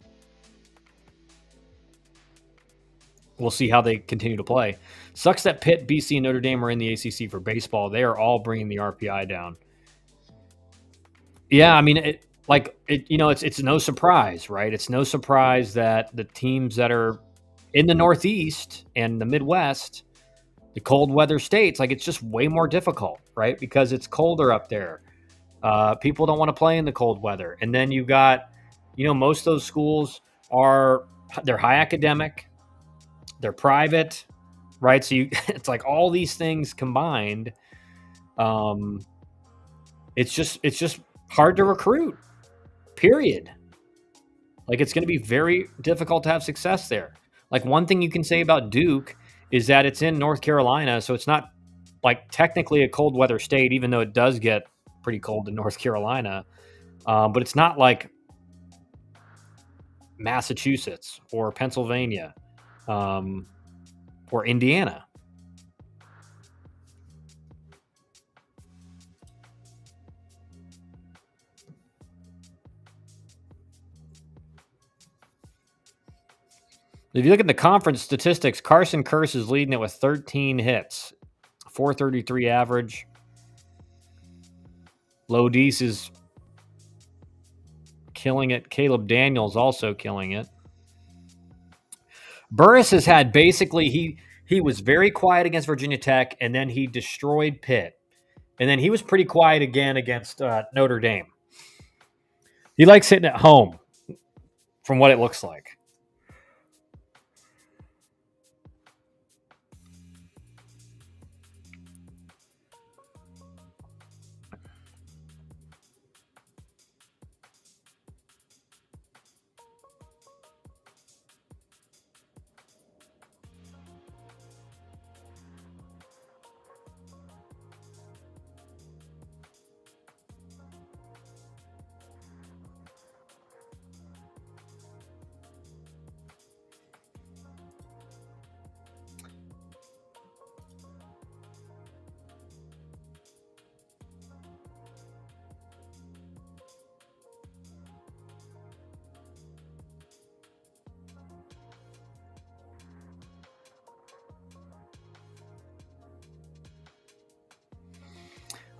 we'll see how they continue to play. Sucks that Pitt, BC, and Notre Dame are in the ACC for baseball. They are all bringing the RPI down. Yeah, I mean, it's no surprise, right? It's no surprise that the teams that are in the Northeast and the Midwest, the cold weather states, like, it's just way more difficult, right? Because it's colder up there. People don't want to play in the cold weather. And then you've got, most of those schools they're high academic, they're private, right? So it's like all these things combined. It's just hard to recruit, period. Like, it's going to be very difficult to have success there. Like, one thing you can say about Duke is that it's in North Carolina, so it's not like technically a cold weather state, even though it does get pretty cold in North Carolina. But it's not like Massachusetts or Pennsylvania or Indiana. If you look at the conference statistics, Carson Curse is leading it with 13 hits, 433 average. Lodis is killing it. Caleb Daniels also killing it. Burris has had basically, he was very quiet against Virginia Tech, and then he destroyed Pitt. And then he was pretty quiet again against Notre Dame. He likes sitting at home, from what it looks like.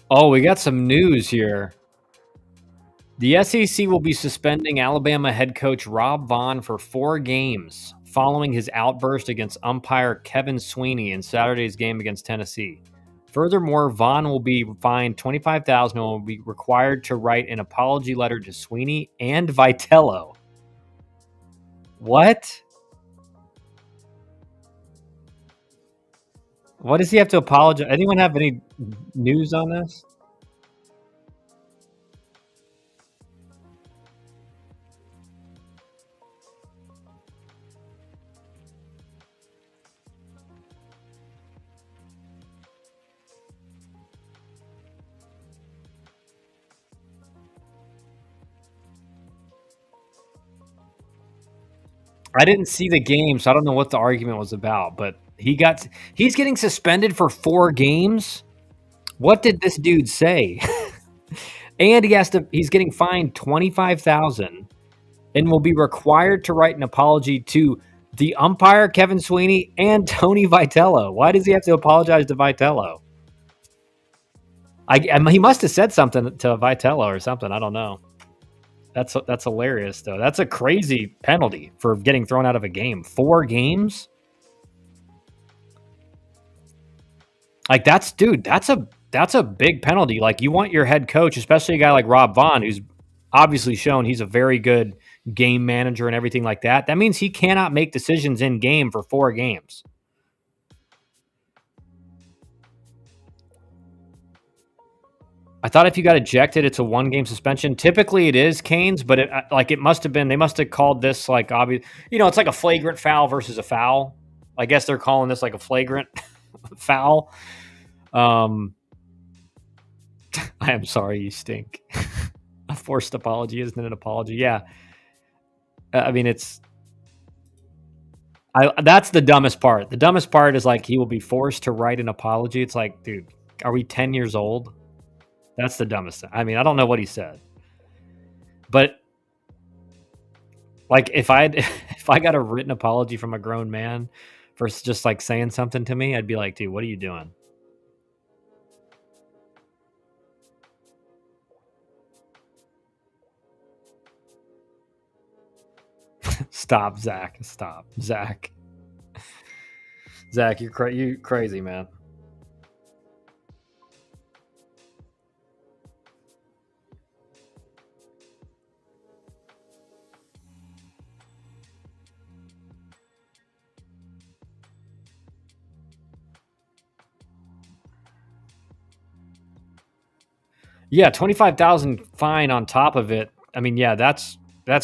Oh, we got some news here. The SEC will be suspending Alabama head coach Rob Vaughn for 4 games following his outburst against umpire Kevin Sweeney in Saturday's game against Tennessee. Furthermore, Vaughn will be fined 25,000 and will be required to write an apology letter to Sweeney and Vitello. What? What does he have to apologize? Anyone have any news on this? I didn't see the game, so I don't know what the argument was about, but he's getting suspended for 4 games. What did this dude say? And he's getting fined 25,000 and will be required to write an apology to the umpire Kevin Sweeney and Tony Vitello. Why does he have to apologize to Vitello? He must have said something to Vitello or something. I don't know. That's hilarious though. That's a crazy penalty for getting thrown out of a game. 4 games? Like that's a big penalty. Like you want your head coach, especially a guy like Rob Vaughn, who's obviously shown he's a very good game manager and everything like that. That means he cannot make decisions in game for 4 games. I thought if you got ejected, it's a 1-game suspension. Typically, it is Canes, but it must have been. They must have called this like obvious. It's like a flagrant foul versus a foul. I guess they're calling this like a flagrant foul. I am sorry, you stink. A forced apology isn't an apology. Yeah, I mean that's the dumbest part. The dumbest part is like he will be forced to write an apology. It's like, dude, are we 10 years old? That's the dumbest thing. I mean, I don't know what he said, but like if I got a written apology from a grown man for just like saying something to me, I'd be like, dude, what are you doing? Stop, Zach. Stop, Zach. Zach, you crazy, man. Yeah, 25,000 fine on top of it. I mean, yeah, that's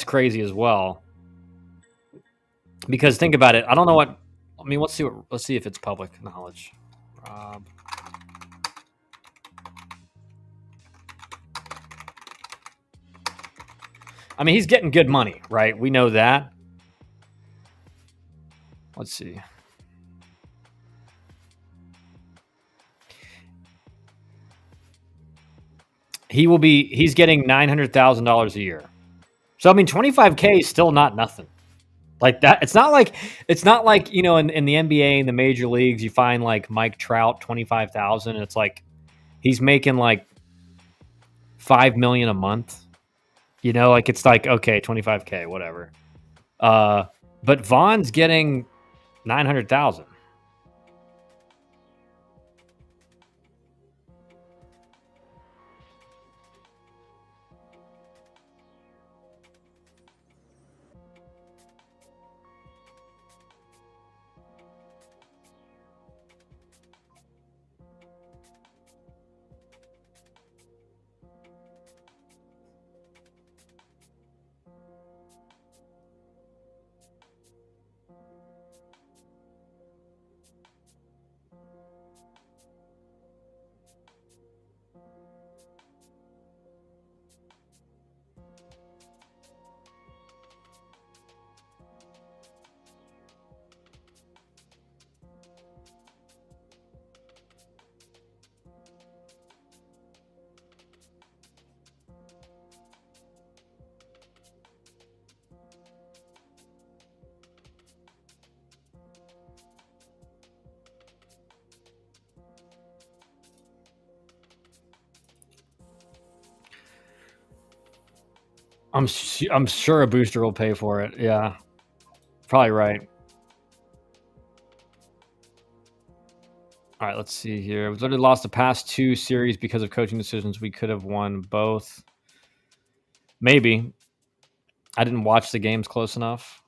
crazy as well. Because think about it. I don't know what. I mean, let's see if it's public knowledge. I mean, he's getting good money, right? We know that. Let's see. He's getting $900,000 a year. So I mean, 25K is still not nothing. Like that, it's not like in the NBA and the major leagues, you find like Mike Trout 25,000. It's like he's making like $5 million a month. Like it's like okay, 25K, whatever. But Vaughn's getting 900,000. I'm sure a booster will pay for it. Yeah, probably right. All right, let's see here. We've literally lost the past 2 series because of coaching decisions. We could have won both. Maybe. I didn't watch the games close enough.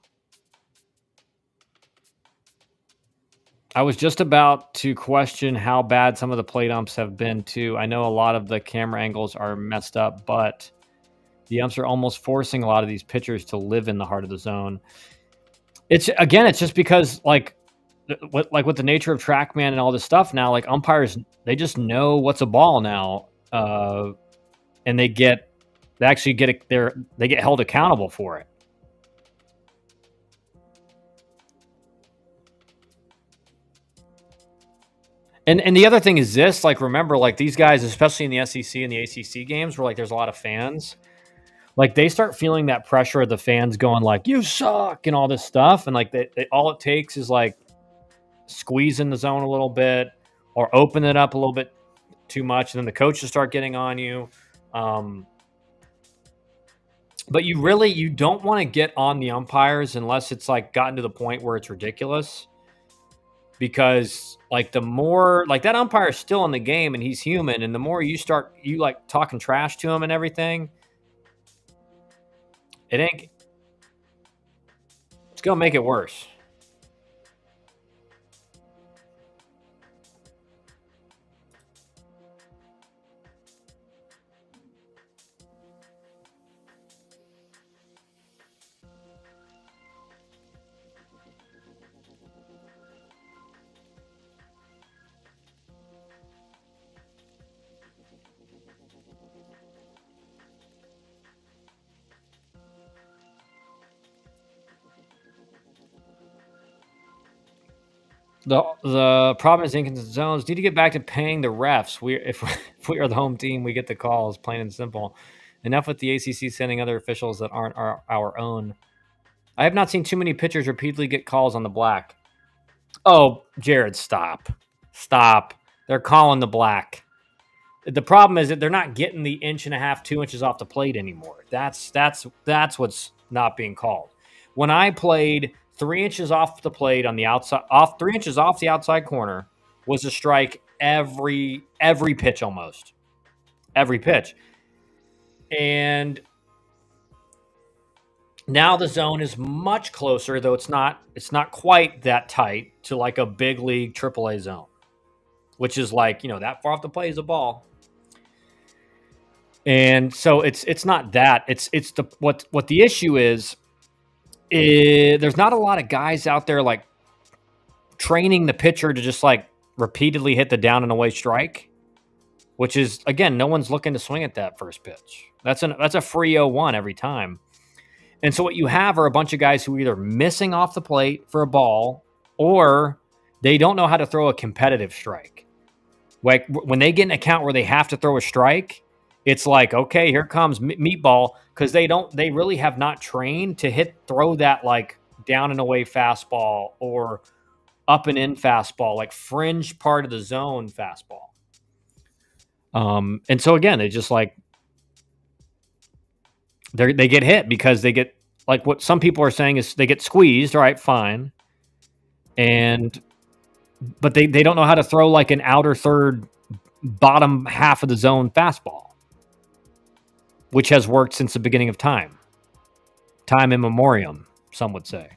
I was just about to question how bad some of the plate umps have been too. I know a lot of the camera angles are messed up, but the umps are almost forcing a lot of these pitchers to live in the heart of the zone. It's just because like with the nature of TrackMan and all this stuff now, like umpires, they just know what's a ball now, and they actually get they get held accountable for it. And the other thing is this, like, remember, like, these guys, especially in the SEC and the ACC games where, like, there's a lot of fans, like, they start feeling that pressure of the fans going, like, you suck and all this stuff. And, like, all it takes is, like, squeezing the zone a little bit or open it up a little bit too much. And then the coaches start getting on you. But you don't want to get on the umpires unless it's, like, gotten to the point where it's ridiculous. Because like the more like that umpire is still in the game and he's human, and the more you like talking trash to him and everything, it's gonna make it worse. The problem is inconsistent zones. Need to get back to paying the refs. If we are the home team, we get the calls, plain and simple. Enough with the ACC sending other officials that aren't our own. I have not seen too many pitchers repeatedly get calls on the black. Oh, Jared, stop. They're calling the black. The problem is that they're not getting the 1.5 2 inches off the plate anymore. That's what's not being called. When I played 3 inches off the plate on the outside, 3 inches off the outside corner was a strike every pitch, almost every pitch. And now the zone is much closer, though it's not quite that tight to like a big league AAA zone, which is like, that far off the plate is a ball. And so it's not that. It's the what the issue is there's not a lot of guys out there like training the pitcher to just like repeatedly hit the down and away strike, which is, again, no one's looking to swing at that first pitch. That's a free 0-1 every time. And so what you have are a bunch of guys who are either missing off the plate for a ball or they don't know how to throw a competitive strike. Like when they get an account where they have to throw a strike, it's like, okay, here comes meatball, because they really have not trained to throw that like down and away fastball or up and in fastball, like fringe part of the zone fastball. And so again, they just like they get hit because they get, like, what some people are saying is they get squeezed. All right, fine. But they don't know how to throw like an outer third, bottom half of the zone fastball, which has worked since the beginning of time in memoriam, some would say.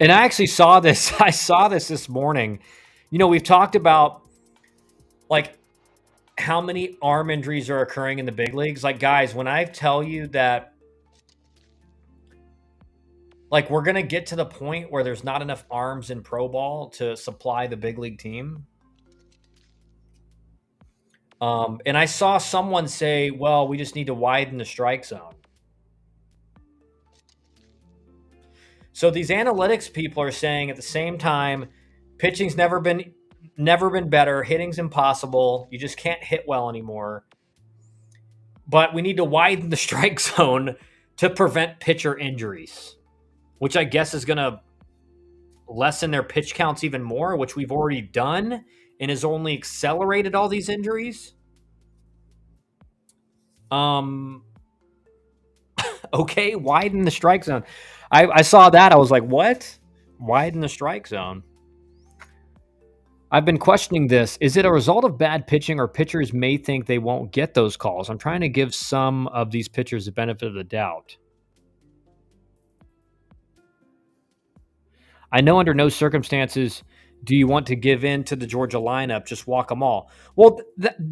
And I actually saw this. I saw this morning. We've talked about like how many arm injuries are occurring in the big leagues. Like, guys, when I tell you that, like, we're going to get to the point where there's not enough arms in pro ball to supply the big league team. And I saw someone say, well, we just need to widen the strike zone. So these analytics people are saying at the same time, pitching's never been better, hitting's impossible, you just can't hit well anymore. But we need to widen the strike zone to prevent pitcher injuries, which I guess is going to lessen their pitch counts even more, which we've already done and has only accelerated all these injuries. Um, okay, widen the strike zone. I saw that. I was like, what? Widen the strike zone. I've been questioning this. Is it a result of bad pitching or pitchers may think they won't get those calls? I'm trying to give some of these pitchers the benefit of the doubt. I know under no circumstances do you want to give in to the Georgia lineup, just walk them all. Well,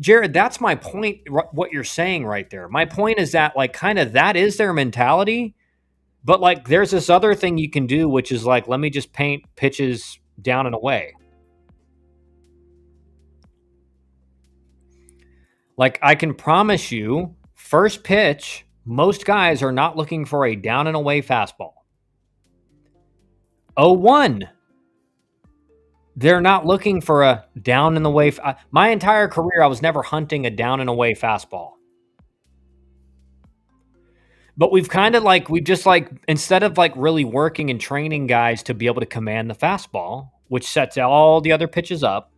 Jared, that's my point, what you're saying right there. My point is that, like, kind of that is their mentality. But, like, there's this other thing you can do, which is, like, let me just paint pitches down and away. Like, I can promise you, first pitch, most guys are not looking for a down and away fastball. 0-1. They're not looking for a down and away. My entire career, I was never hunting a down and away fastball. But we've just instead of like really working and training guys to be able to command the fastball, which sets all the other pitches up,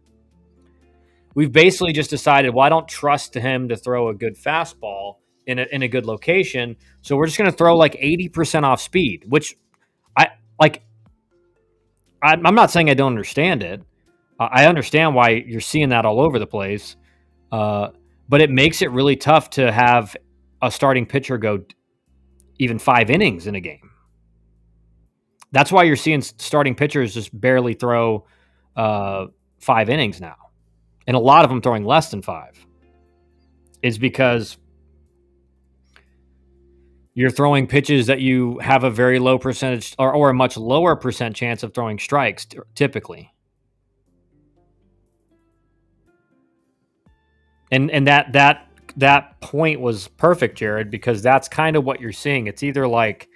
we've basically just decided, well, I don't trust him to throw a good fastball in a good location. So we're just going to throw like 80% off speed, which I like. I'm not saying I don't understand it. I understand why you're seeing that all over the place. But it makes it really tough to have a starting pitcher go even 5 innings in a game. That's why you're seeing starting pitchers just barely throw 5 innings now. And a lot of them throwing less than 5 is because you're throwing pitches that you have a very low percentage or a much lower percent chance of throwing strikes typically. And that point was perfect, Jared, because that's kind of what you're seeing. It's either like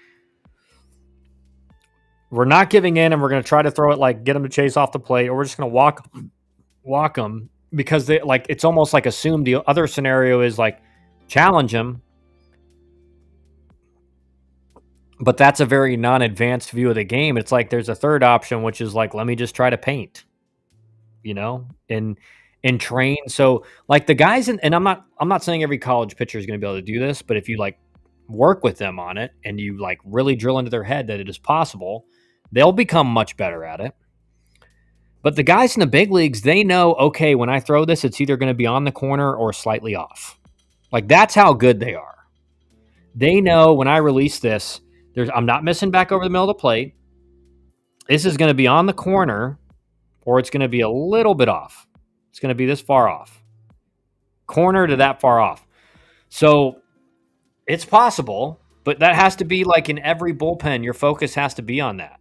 we're not giving in and we're going to try to throw it, like get them to chase off the plate, or we're just going to walk them because they like it's almost like assumed. The other scenario is like challenge them, but that's a very non-advanced view of the game. It's like there's a third option, which is like let me just try to paint, and train. So like the guys and I'm not saying every college pitcher is going to be able to do this, but if you like work with them on it and you like really drill into their head that it is possible, they'll become much better at it. But the guys in the big leagues, they know, okay, when I throw this, it's either going to be on the corner or slightly off. Like that's how good they are. They know when I release this, I'm not missing back over the middle of the plate. This is going to be on the corner or it's going to be a little bit off. It's going to be this far off. Corner to that far off. So it's possible, but that has to be like in every bullpen. Your focus has to be on that.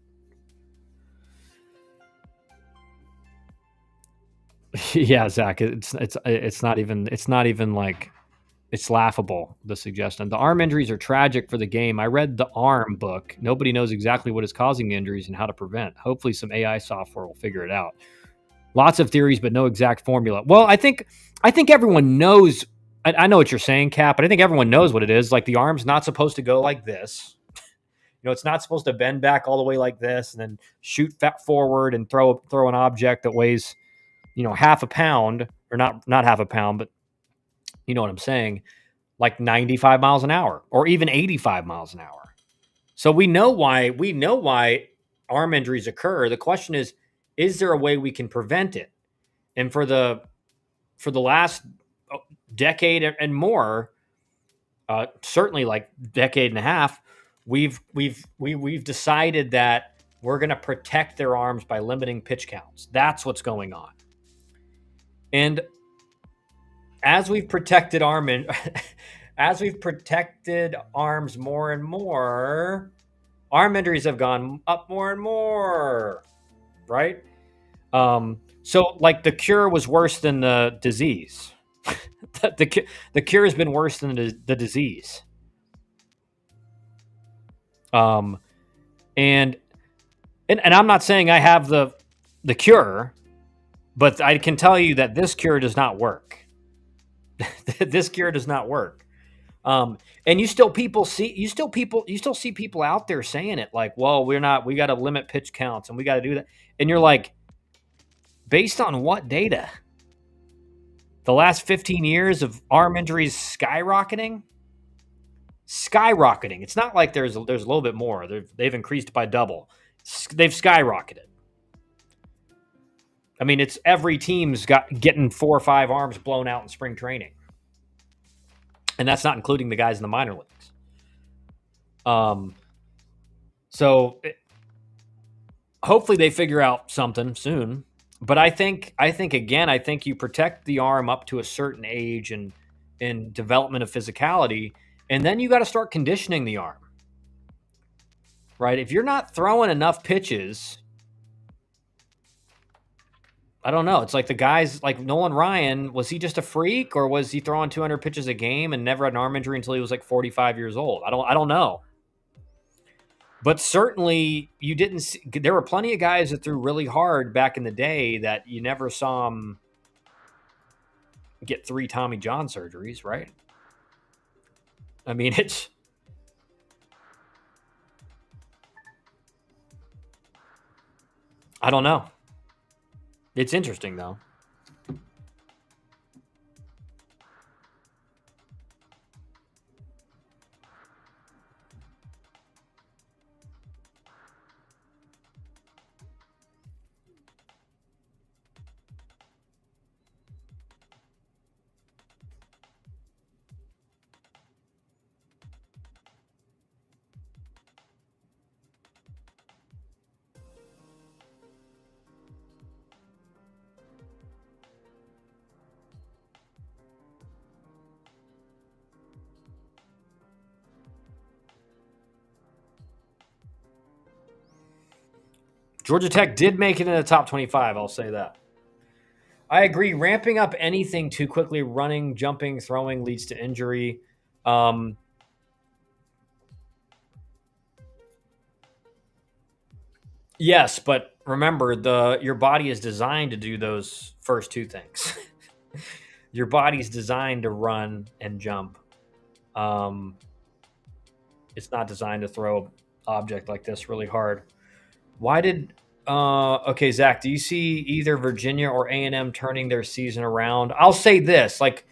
Yeah, Zach. It's not even like it's laughable, the suggestion. The arm injuries are tragic for the game. I read the arm book. Nobody knows exactly what is causing the injuries and how to prevent. Hopefully some AI software will figure it out. Lots of theories, but no exact formula. Well, I think everyone knows. I know what you're saying, Cap, but I think everyone knows what it is. Like the arm's not supposed to go like this. It's not supposed to bend back all the way like this and then shoot forward and throw an object that weighs, half a pound, or not half a pound, but you know what I'm saying, like 95 miles an hour or even 85 miles an hour. So we know why arm injuries occur. The question is there a way we can prevent it? And for the last decade and more, certainly like decade and a half, we've decided that we're going to protect their arms by limiting pitch counts. That's what's going on. And as we've protected arms more and more, arm injuries have gone up more and more, right? So like the cure was worse than the disease. The cure has been worse than the disease. Um, and and I'm not saying I have the cure, but I can tell you that this cure does not work. This cure does not work. And you still see people out there saying it like, well, we got to limit pitch counts and we got to do that. And you're like, based on what data? The last 15 years of arm injuries skyrocketing? Skyrocketing. It's not like there's a little bit more. They've increased by double. They've skyrocketed. I mean, it's every team's getting 4 or 5 arms blown out in spring training. And that's not including the guys in the minor leagues. So hopefully they figure out something soon. But I think you protect the arm up to a certain age and development of physicality, and then you got to start conditioning the arm. Right? If you're not throwing enough pitches, I don't know. It's like the guys like Nolan Ryan, was he just a freak or was he throwing 200 pitches a game and never had an arm injury until he was like 45 years old? I don't know. But certainly you didn't see, there were plenty of guys that threw really hard back in the day that you never saw them get 3 Tommy John surgeries, right? I mean, I don't know. It's interesting though. Georgia Tech did make it in the top 25, I'll say that. I agree. Ramping up anything too quickly, running, jumping, throwing, leads to injury. Um, yes, but remember, your body is designed to do those first 2 things. Your body's designed to run and jump. Um, it's not designed to throw an object like this really hard. Why did okay, Zach, do you see either Virginia or A&M turning their season around? I'll say this, like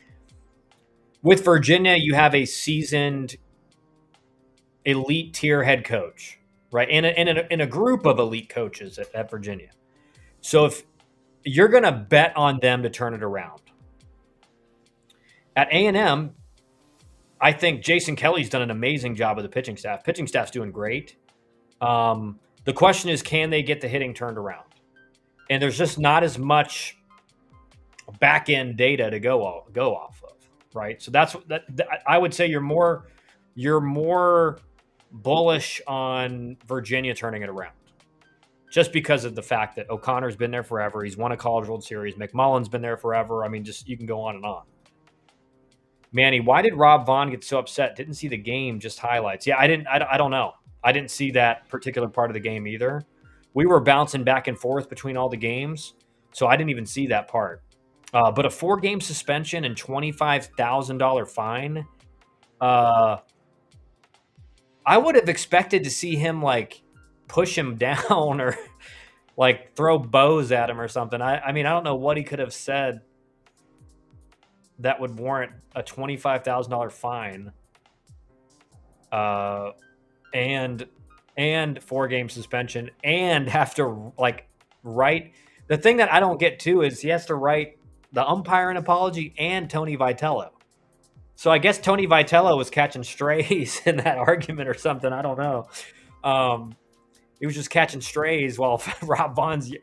with Virginia, you have a seasoned elite tier head coach, right? In a group of elite coaches at Virginia. So if you're going to bet on them to turn it around. At A&M, I think Jason Kelly's done an amazing job with the pitching staff. Pitching staff's doing great. The question is, can they get the hitting turned around? And there's just not as much back end data to go off of, right? So that's that. I would say you're more bullish on Virginia turning it around, just because of the fact that O'Connor's been there forever. He's won a College World Series. McMullen's been there forever. I mean, just you can go on and on. Manny, why did Rob Vaughn get so upset? Didn't see the game, just highlights. Yeah, I didn't. I don't know. I didn't see that particular part of the game either. We were bouncing back and forth between all the games, so I didn't even see that part. But a 4-game suspension and $25,000 fine. I would have expected to see him like push him down or like throw bows at him or something. I mean, I don't know what he could have said that would warrant a $25,000 fine. And 4-game suspension and have to like write. The thing that I don't get too is he has to write the umpire an apology and Tony Vitello. So I guess Tony Vitello was catching strays in that argument or something. I don't know. He was just catching strays while Rob Vaughn's,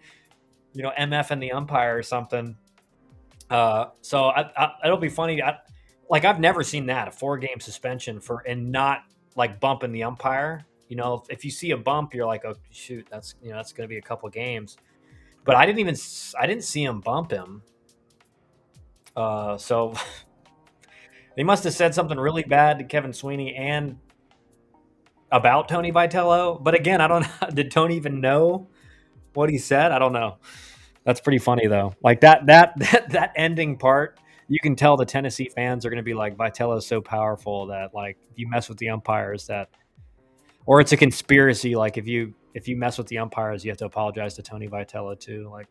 MF and the umpire or something. So it'll be funny. I've never seen that, a 4-game suspension and not like bumping the umpire. If you see a bump, you're like, oh shoot, that's going to be a couple games. But I didn't see him bump him. So They must have said something really bad to Kevin Sweeney and about Tony Vitello. But again, I don't know. Did Tony even know what he said? I don't know. That's pretty funny though. Like that ending part, you can tell the Tennessee fans are going to be like, Vitello is so powerful that like if you mess with the umpires, that or it's a conspiracy. Like if you mess with the umpires, you have to apologize to Tony Vitello too. Like,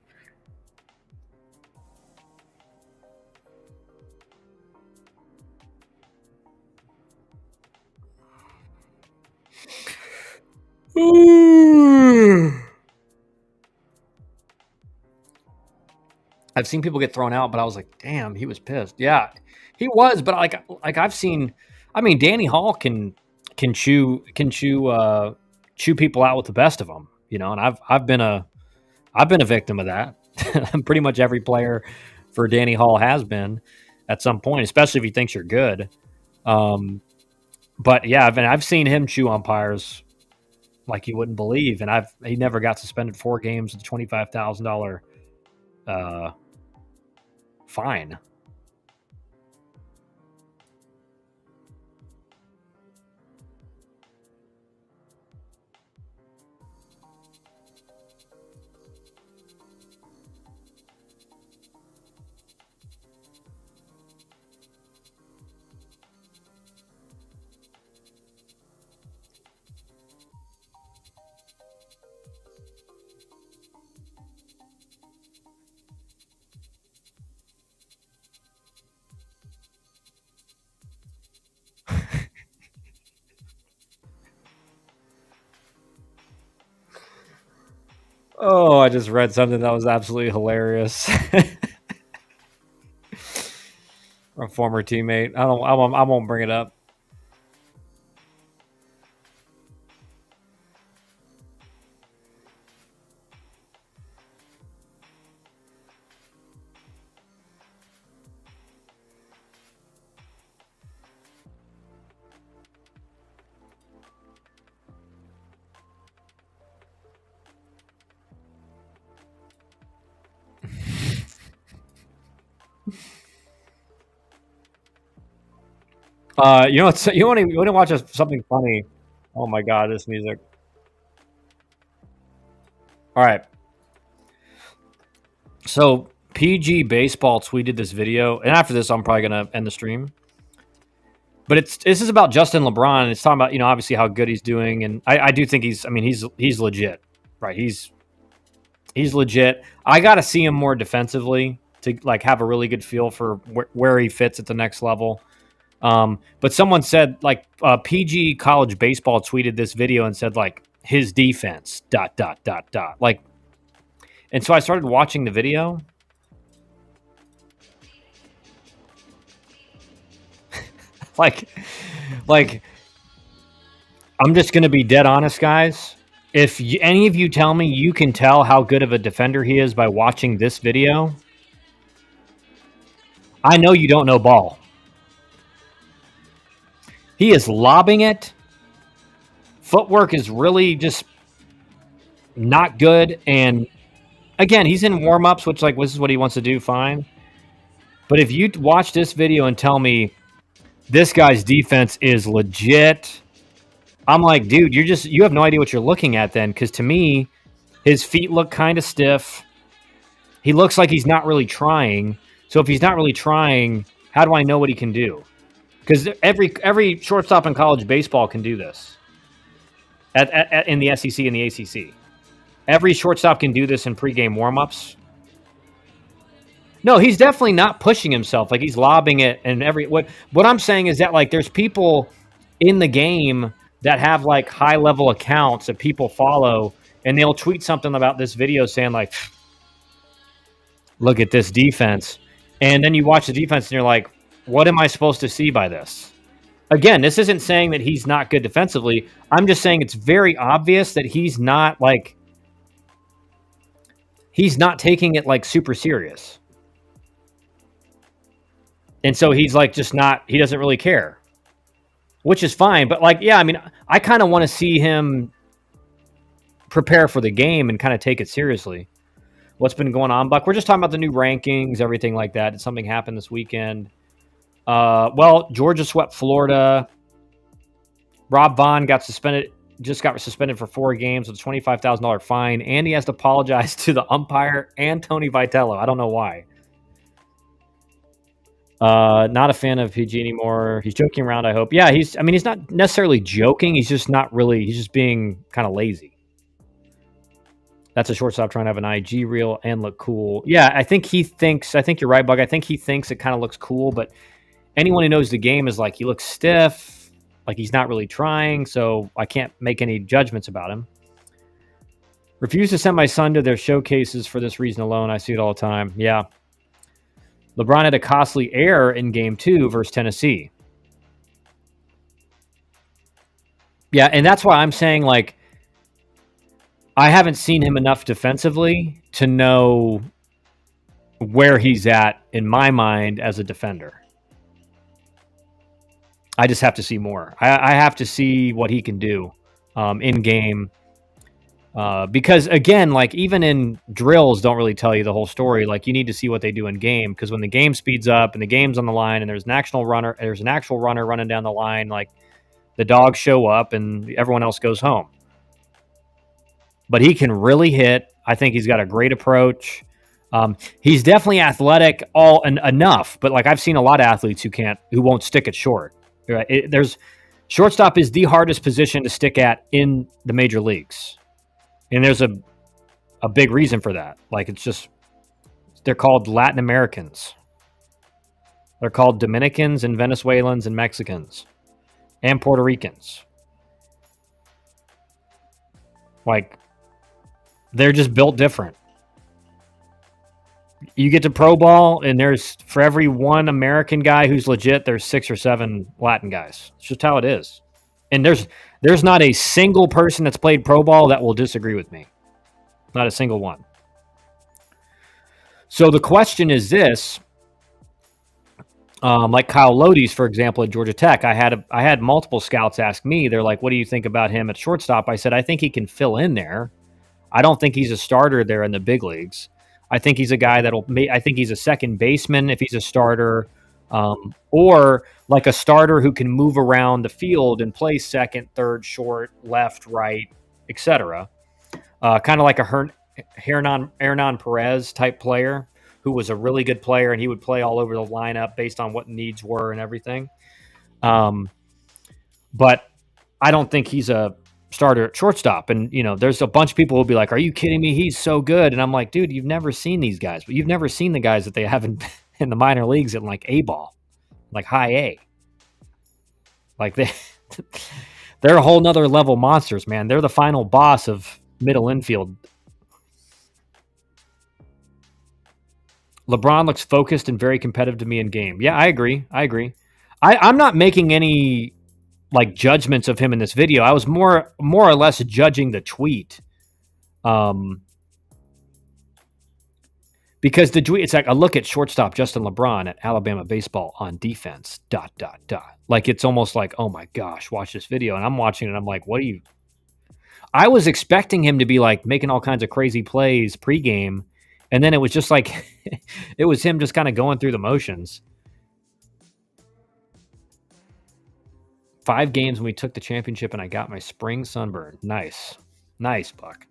I've seen people get thrown out, but I was like, damn, he was pissed. Yeah, he was. But like I've seen, I mean, Danny Hall can chew people out with the best of them, you know. And I've been a victim of that. Pretty much every player for Danny Hall has been at some point, especially if he thinks you're good. Um, but yeah, I've seen him chew umpires like you wouldn't believe, and he never got suspended 4 games with a $25,000 uh, fine. Oh, I just read something that was absolutely hilarious. A former teammate. I won't bring it up. You know, you want to watch something funny. Oh my god, this music. All right, so PG Baseball tweeted this video, and after this, I'm probably gonna end the stream. But this is about Justin LeBron. And it's talking about, obviously how good he's doing, and I do think he's legit, right? He's legit. I got to see him more defensively to like have a really good feel for where he fits at the next level. But someone said like PG College Baseball tweeted this video and said like his defense ... like, and so I started watching the video. like, like I'm just gonna be dead honest, guys. If any of you tell me you can tell how good of a defender he is by watching this video, I know you don't know ball. He is lobbing it. Footwork is really just not good. And again, he's in warm-ups, which like this is what he wants to do, fine. But if you watch this video and tell me this guy's defense is legit, I'm like, dude, you have no idea what you're looking at then, because to me, his feet look kind of stiff. He looks like he's not really trying. So if he's not really trying, how do I know what he can do? Because every shortstop in college baseball can do this in the SEC and the ACC. Every shortstop can do this in pregame warmups. No, he's definitely not pushing himself. Like he's lobbing it, and what I'm saying is that like there's people in the game that have like high level accounts that people follow, and they'll tweet something about this video saying like, "Look at this defense," and then you watch the defense and you're like, what am I supposed to see by this? Again, this isn't saying that he's not good defensively. I'm just saying it's very obvious that he's not taking it like super serious. And so he's like he doesn't really care, which is fine. But like, yeah, I mean, I kind of want to see him prepare for the game and kind of take it seriously. What's been going on, Buck? We're just talking about the new rankings, everything like that. Did something happen this weekend? Well, Georgia swept Florida. Rob Vaughn just got suspended for 4 games with a $25,000 fine, and he has to apologize to the umpire and Tony Vitello. I don't know why. Not a fan of PG anymore. He's joking around, I hope. Yeah, he's not necessarily joking. He's just not really, he's just being kind of lazy. That's a shortstop trying to have an IG reel and look cool. Yeah, I think you're right, Bug. I think he thinks it kind of looks cool, but anyone who knows the game is like, he looks stiff, like he's not really trying, so I can't make any judgments about him. Refuse to send my son to their showcases for this reason alone. I see it all the time. Yeah. LeBron had a costly error in game 2 versus Tennessee. Yeah, and that's why I'm saying, like, I haven't seen him enough defensively to know where he's at in my mind as a defender. I just have to see more. I have to see what he can do in game. Because again, like, even in drills don't really tell you the whole story. Like, you need to see what they do in game, because when the game speeds up and the game's on the line and there's an actual runner running down the line, like, the dogs show up and everyone else goes home. But he can really hit. I think he's got a great approach. He's definitely athletic enough, but like, I've seen a lot of athletes who won't stick it short. Right? Shortstop is the hardest position to stick at in the major leagues. And there's a big reason for that. Like, they're called Latin Americans. They're called Dominicans and Venezuelans and Mexicans and Puerto Ricans. Like, they're just built different. You get to pro ball, and for every one American guy who's legit, there's 6 or 7 Latin guys. It's just how it is. And there's not a single person that's played pro ball that will disagree with me. Not a single one. So the question is this. Like Kyle Lodi's, for example, at Georgia Tech, I had multiple scouts ask me, they're like, what do you think about him at shortstop? I said, I think he can fill in there. I don't think he's a starter there in the big leagues. I think he's a guy I think he's a second baseman if he's a starter, or like a starter who can move around the field and play second, third, short, left, right, etc. Kind of like a Hernan Perez type player, who was a really good player, and he would play all over the lineup based on what needs were and everything. But I don't think he's a starter at shortstop. And, there's a bunch of people who will be like, are you kidding me? He's so good. And I'm like, dude, you've never seen these guys, but you've never seen the guys that they have in the minor leagues in like A ball, like high A. Like, they're a whole nother level monsters, man. They're the final boss of middle infield. LeBron looks focused and very competitive to me in game. Yeah, I agree. I'm not making any like judgments of him in this video. I was more or less judging the tweet. Because the tweet, it's like a look at shortstop Justin LeBron at Alabama baseball on defense, ... Like, it's almost like, oh my gosh, watch this video. And I'm watching it. I'm like, I was expecting him to be like making all kinds of crazy plays pregame. And then it was just like, it was him just kind of going through the motions. 5 games when we took the championship and I got my spring sunburn. Nice, Buck.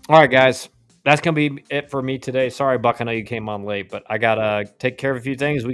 All right, guys. That's going to be it for me today. Sorry, Buck. I know you came on late, but I got to take care of a few things. We